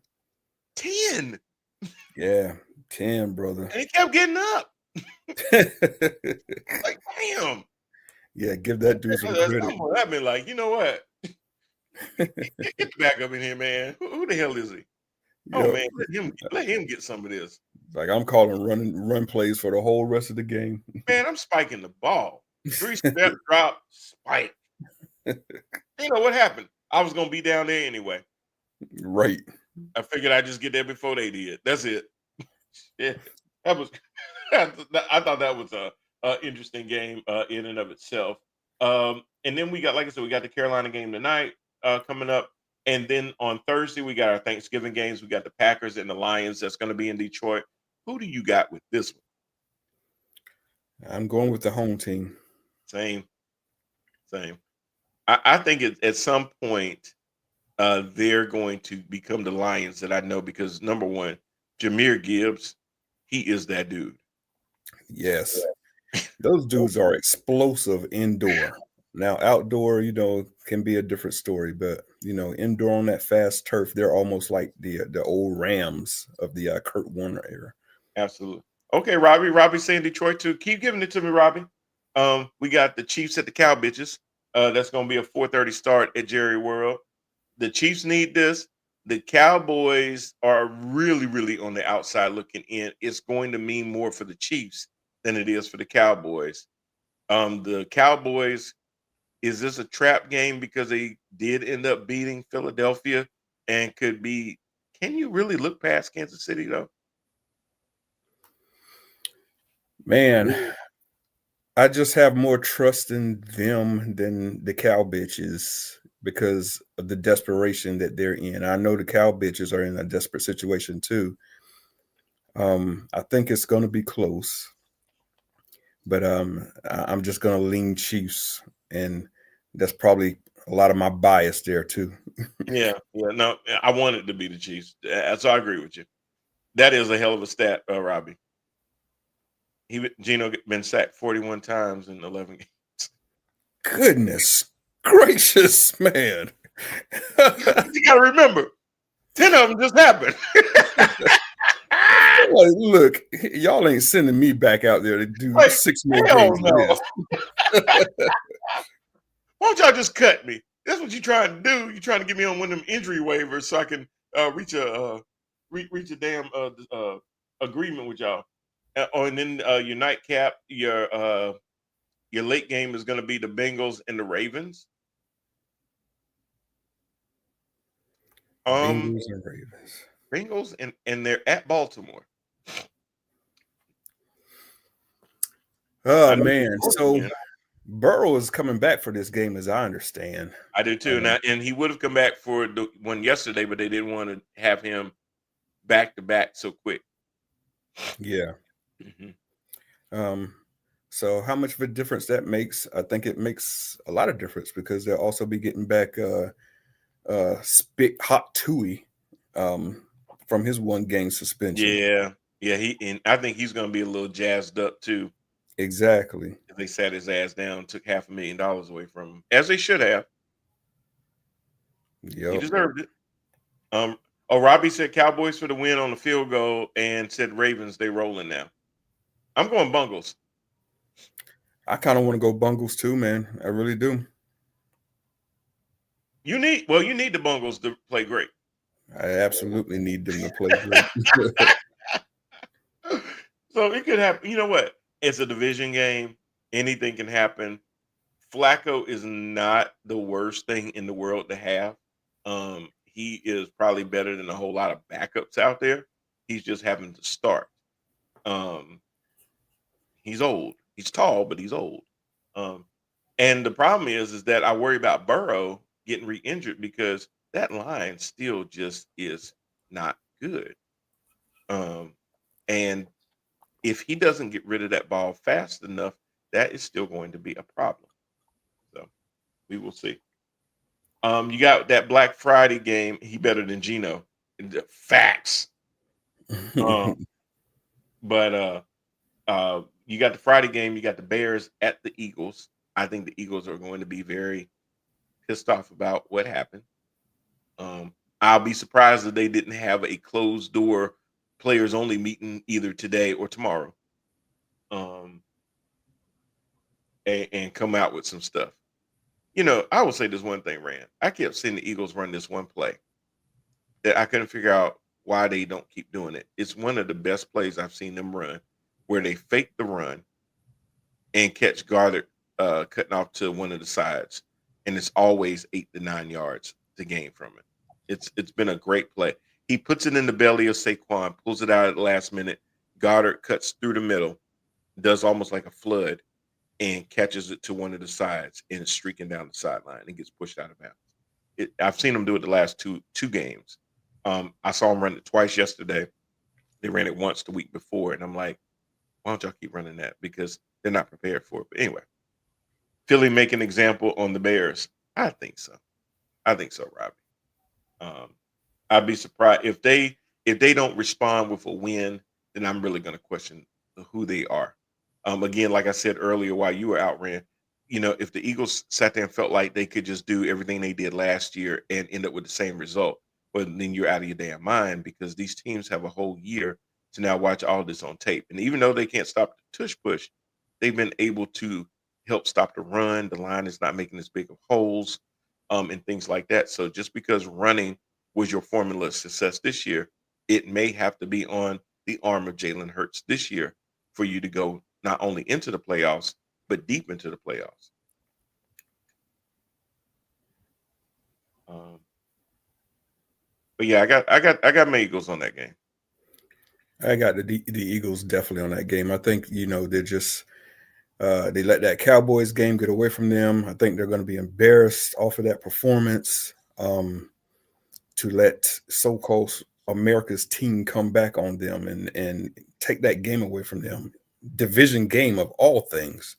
10. Yeah, 10, brother. And he kept getting up. Like, damn. Yeah, give that dude some credit. I've been like, you know what? Get the back up in here, man. Who the hell is he? Oh Yep. man, let him get some of this. Like I'm calling run plays for the whole rest of the game. Man, I'm spiking the ball. 3-step drop, spike. You know what happened? I was gonna be down there anyway. Right. I figured I'd just get there before they did. That's it. Yeah, that was. I thought that was a interesting game in and of itself. And then we got, like I said, we got the Carolina game tonight coming up, and then on Thursday we got our Thanksgiving games. We got the Packers and the Lions. That's going to be in Detroit. Who do you got with this one? I'm going with the home team. Same, same. I think at some point they're going to become the Lions that I know because number one, Jameer Gibbs, he is that dude. Yes. Those dudes are explosive indoor. Now, outdoor, can be a different story, but indoor on that fast turf, they're almost like the old Rams of the Kurt Warner era. Absolutely. Okay, Robbie. Robbie's saying Detroit too. Keep giving it to me, Robbie. We got the Chiefs at the Cow Bitches. That's going to be a 4:30 start at Jerry World. The Chiefs need this. The Cowboys are really, really on the outside looking in. It's going to mean more for the Chiefs than it is for the Cowboys. The Cowboys, is this a trap game because they did end up beating Philadelphia and could be? Can you really look past Kansas City though? Man, I just have more trust in them than the cow bitches because of the desperation that they're in. I know the cow bitches are in a desperate situation too. I think it's going to be close, but I'm just going to lean Chiefs, and that's probably a lot of my bias there too. Yeah, yeah. No, I want it to be the Chiefs. So I agree with you. That is a hell of a stat, Robbie. Gino been sacked 41 times in 11 games. Goodness gracious, man. You got to remember, 10 of them just happened. Like, look, y'all ain't sending me back out there to do Like, 6 more hell games of no. this. Why don't y'all just cut me? That's what you're trying to do. You're trying to get me on one of them injury waivers so I can reach a damn agreement with y'all. And then your nightcap, your late game is going to be the Bengals and the Ravens. Bengals and Ravens. Bengals and they're at Baltimore. Oh man, so Burrow is coming back for this game, as I understand. I do too, and he would have come back for the one yesterday, but they didn't want to have him back to back so quick. Yeah. So how much of a difference that makes? I think it makes a lot of difference because they'll also be getting back Spit Hot Tui from his 1-game suspension. Yeah. I think he's going to be a little jazzed up too. Exactly. They sat his ass down, and took $500,000 away from him, as they should have. Yeah, he deserved it. Robbie said Cowboys for the win on the field goal, and said Ravens they rolling now. I'm going Bungles. I kind of want to go Bungles too, man. I really do. You need the Bungles to play great. I absolutely need them to play great. So it could happen. You know what? It's a division game. Anything can happen. Flacco is not the worst thing in the world to have. He is probably better than a whole lot of backups out there. He's just having to start. He's old. He's tall, but he's old. And the problem is that I worry about Burrow getting re-injured because that line still just is not good. And if he doesn't get rid of that ball fast enough, that is still going to be a problem. So we will see. You got that Black Friday game. He better than Gino. Facts. But you got the Friday game. You got the Bears at the Eagles. I think the Eagles are going to be very pissed off about what happened. I'll be surprised if they didn't have a closed door players only meeting either today or tomorrow. And come out with some stuff. I will say this one thing, Rand. I kept seeing the Eagles run this one play that I couldn't figure out why they don't keep doing it. It's one of the best plays I've seen them run, where they fake the run and catch Goddard cutting off to one of the sides, and it's always 8 to 9 yards to gain from it. It's been a great play. He puts it in the belly of Saquon, pulls it out at the last minute. Goddard cuts through the middle, does almost like a flood, and catches it to one of the sides and is streaking down the sideline and gets pushed out of bounds. I've seen them do it the last two games. I saw them run it twice yesterday. They ran it once the week before, and I'm like, why don't y'all keep running that? Because they're not prepared for it. But anyway, Philly make an example on the Bears. I think so, Robbie. I'd be surprised if they don't respond with a win. Then I'm really going to question who they are. Again, like I said earlier, while you were out, Rand, if the Eagles sat there and felt like they could just do everything they did last year and end up with the same result, well, then you're out of your damn mind, because these teams have a whole year to now watch all this on tape. And even though they can't stop the tush push, they've been able to help stop the run. The line is not making as big of holes, and things like that. So just because running was your formula of success this year, it may have to be on the arm of Jalen Hurts this year for you to go not only into the playoffs, but deep into the playoffs. But yeah, I got my Eagles on that game. I got the Eagles definitely on that game. I think they're just they let that Cowboys game get away from them. I think they're going to be embarrassed off of that performance, to let so-called America's team come back on them and take that game away from them. Division game of all things.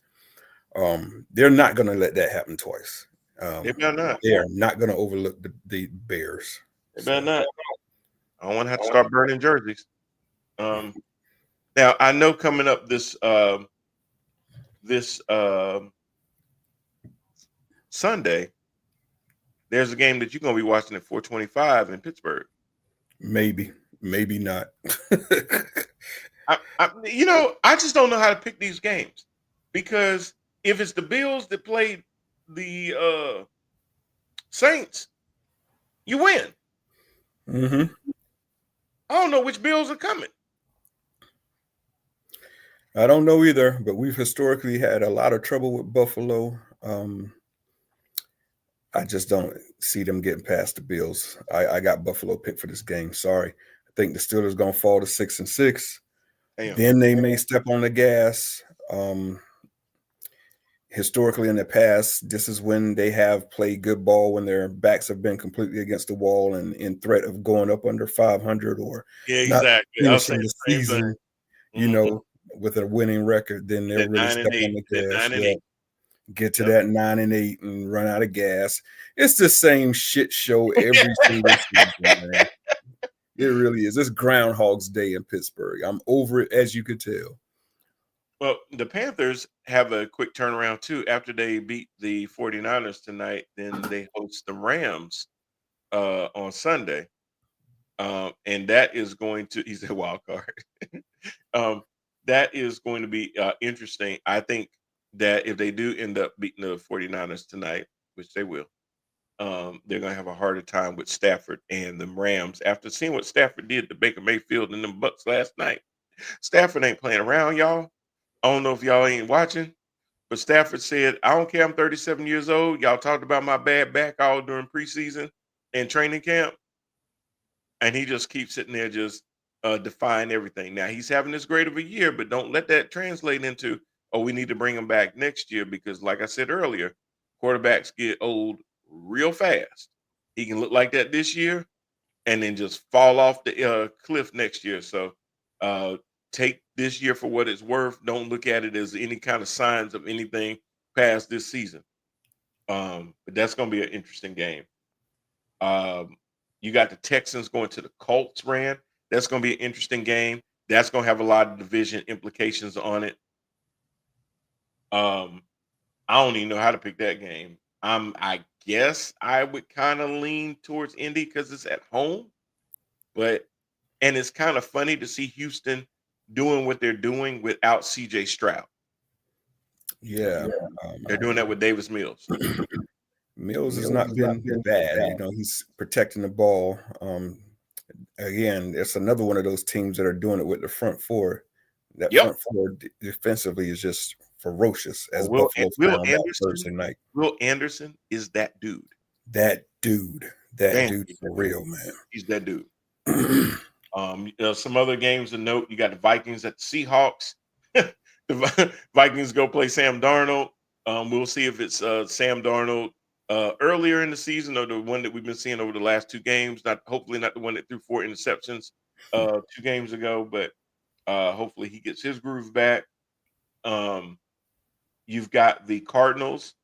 They're not going to let that happen twice. They better not. They are not going to overlook the Bears. They better not. I don't want to have to start burning jerseys. Um, Now I know coming up this Sunday, there's a game that you're gonna be watching at 425 in Pittsburgh. Maybe, maybe not. I just don't know how to pick these games because if it's the Bills that played the Saints, you win. hmm I don't know which Bills are coming. I don't know either, but we've historically had a lot of trouble with Buffalo. I just don't see them getting past the Bills. I got Buffalo picked for this game. Sorry. I think the Steelers gonna fall to 6-6. Damn. Then they may step on the gas. Um, Historically in the past, this is when they have played good ball when their backs have been completely against the wall and in threat of going up under 500 or Yeah, not exactly. I was saying finishing the the same thing. season, Mhm. with a winning record. Then they'll That really nine and step on eight. the That gas. nine and Yeah, eight. get to Yep. that 9-8 and run out of gas. It's the same shit show every single season, man. It really is. It's Groundhog's Day in Pittsburgh. I'm over it, as you could tell. Well, the Panthers have a quick turnaround too. After they beat the 49ers tonight, then they host the Rams on Sunday. And that is going to he's a wild card. um, that is going to be interesting. I think that if they do end up beating the 49ers tonight, which they will, they're going to have a harder time with Stafford and the Rams after seeing what Stafford did to Baker Mayfield and them Bucks last night. Stafford ain't playing around, y'all. I don't know if y'all ain't watching, but Stafford said, I don't care. I'm 37 years old. Y'all talked about my bad back all during preseason and training camp. And he just keeps sitting there just defying everything. Now he's having this great of a year, but don't let that translate into, oh, we need to bring him back next year because, like I said earlier, quarterbacks get old real fast. He can look like that this year and then just fall off the cliff next year. So uh, take this year for what it's worth. Don't look at it as any kind of signs of anything past this season. But that's going to be an interesting game. Um, you got the Texans going to the Colts, Rand. That's going to be an interesting game. That's going to have a lot of division implications on it. Um, I don't even know how to pick that game. I guess I would kind of lean towards Indy because it's at home, but and it's kind of funny to see Houston doing what they're doing without CJ Stroud. Yeah. They're doing that with Davis Mills. Mills has not been bad. He's protecting the ball. Again, it's another one of those teams that are doing it with the front four. That Yep. front four defensively is just ferocious, as Will Buffalo Will found out Anderson. Thursday night. Will Anderson is that dude. That dude, Damn, for real, man. he's that dude. Some other games to note: you got the Vikings at the Seahawks. The Vikings go play Sam Darnold. We'll see if it's Sam Darnold earlier in the season or the one that we've been seeing over the last two games. Not hopefully not the one that threw 4 interceptions 2 games ago, but hopefully he gets his groove back. Um, you've got the Cardinals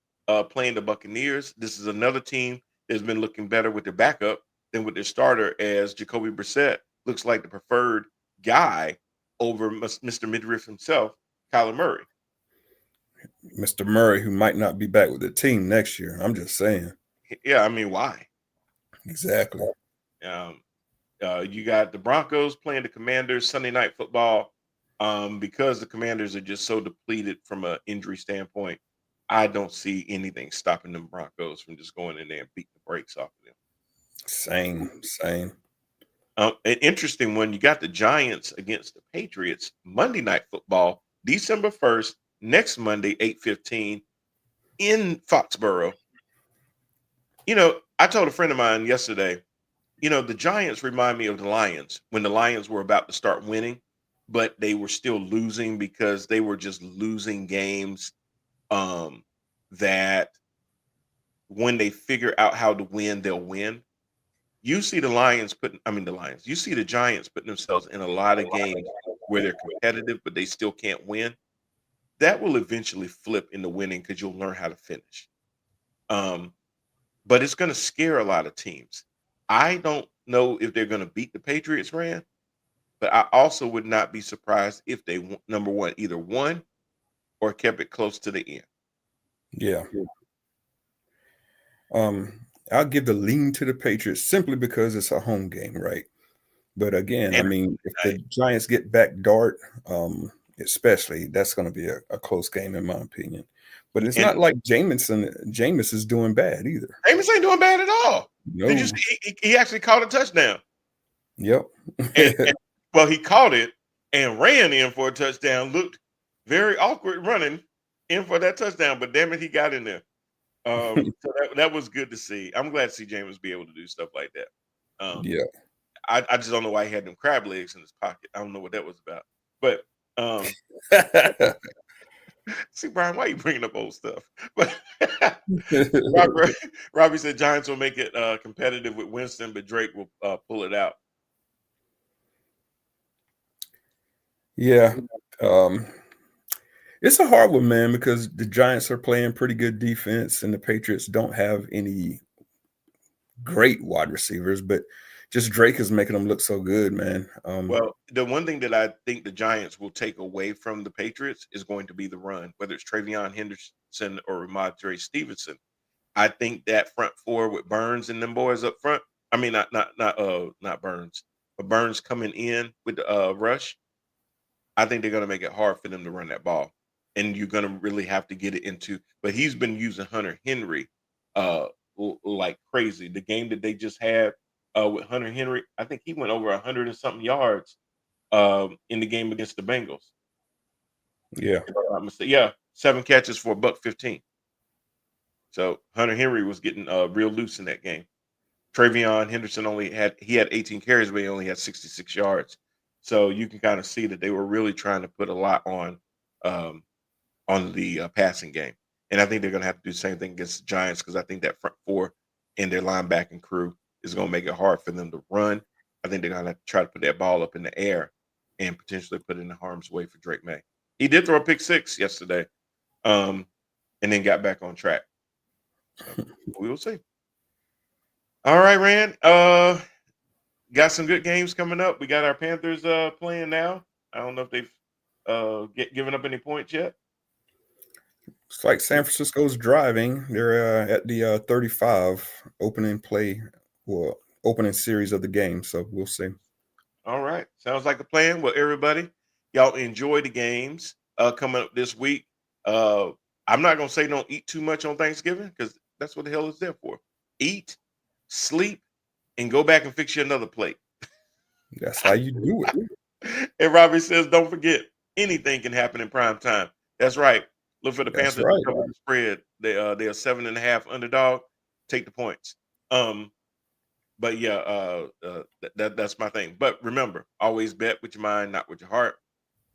playing the Buccaneers. This is another team that's been looking better with their backup than with their starter, as Jacoby Brissett looks like the preferred guy over Mr. Midriff himself, Kyler Murray. Mr. Murray, who might not be back with the team next year. I'm just saying. Yeah, I mean, why? Exactly. Um, you got the Broncos playing the Commanders Sunday Night Football. Because the Commanders are just so depleted from an injury standpoint, I don't see anything stopping them Broncos from just going in there and beating the brakes off of them. Same. An interesting one. You got the Giants against the Patriots Monday Night Football, December 1st, next Monday, 8:15 in Foxborough. I told a friend of mine yesterday, the Giants remind me of the Lions when the Lions were about to start winning, but they were still losing because they were just losing games um, that when they figure out how to win, they'll win. You see the Lions, you see the Giants putting themselves in a lot of games where they're competitive, but they still can't win. That will eventually flip into winning because you'll learn how to finish. Um, but it's going to scare a lot of teams. I don't know if they're going to beat the Patriots, Rand, But I also would not be surprised if they number one either won or kept it close to the end. Yeah. I'll give the lean to the Patriots simply because it's a home game, right? But again, I And mean, if the night. Giants get back Dart, especially, that's going to be a close game in my opinion. But it's And not like Jameis is doing bad either. Amos ain't doing bad at all. Did you No. see he actually caught a touchdown? Yep. And well, he caught it and ran in for a touchdown. Looked very awkward running in for that touchdown, but damn it, he got in there. So that was good to see. I'm glad to see James be able to do stuff like that. Um, Yeah. I just don't know why he had them crab legs in his pocket. I don't know what that was about. But see, Brian, why are you bringing up old stuff? But Robert, Robbie said Giants will make it competitive with Winston, but Drake will pull it out. Yeah. Um, it's a hard one, man, because the Giants are playing pretty good defense and the Patriots don't have any great wide receivers, but just Drake is making them look so good, man. Well, the one thing that I think the Giants will take away from the Patriots is going to be the run, whether it's Travion Henderson or Ramondre Stevenson. I think that front four with Burns and them boys up front. I mean, not Burns, but Burns coming in with the rush. I think they're going to make it hard for them to run that ball, and you're going to really have to get it into. But he's been using Hunter Henry like crazy. The game that they just had with Hunter Henry, I think he went over 100 and something yards in the game against the Bengals. Yeah. If I'm not mistaken. Yeah, 7 catches for $115. So Hunter Henry was getting real loose in that game. Travion Henderson had 18 carries, but he only had 66 yards. So you can kind of see that they were really trying to put a lot um, on the passing game, and I think they're going to have to do the same thing against the Giants because I think that front four and their linebacking crew is going to make it hard for them to run. I think they're going to have to try to put that ball up in the air and potentially put it in harm's way for Drake May. He did throw a pick six yesterday, and then got back on track. So we will see. All right, Rand. Got some good games coming up. We got our Panthers playing now. I don't know if they've given up any points yet. It's like San Francisco's driving. They're at the 35 opening play or opening series of the game. So we'll see. All right. Sounds like a plan. Well, everybody, y'all enjoy the games coming up this week. I'm not going to say don't eat too much on Thanksgiving because that's what the hell it's there for. Eat, sleep, and go back and fix you another plate. That's how you do it. And Robbie says, don't forget, anything can happen in prime time. That's right. Look for the That's Panthers right. to cover the spread. They're 7.5 underdog. Take the points. But yeah, that's my thing. But remember, always bet with your mind, not with your heart.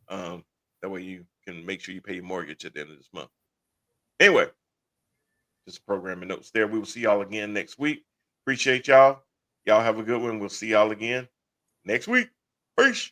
That way you can make sure you pay your mortgage at the end of this month. Anyway, just programming notes there. We will see y'all again next week. Appreciate y'all. Y'all have a good one. We'll see y'all again next week. Peace.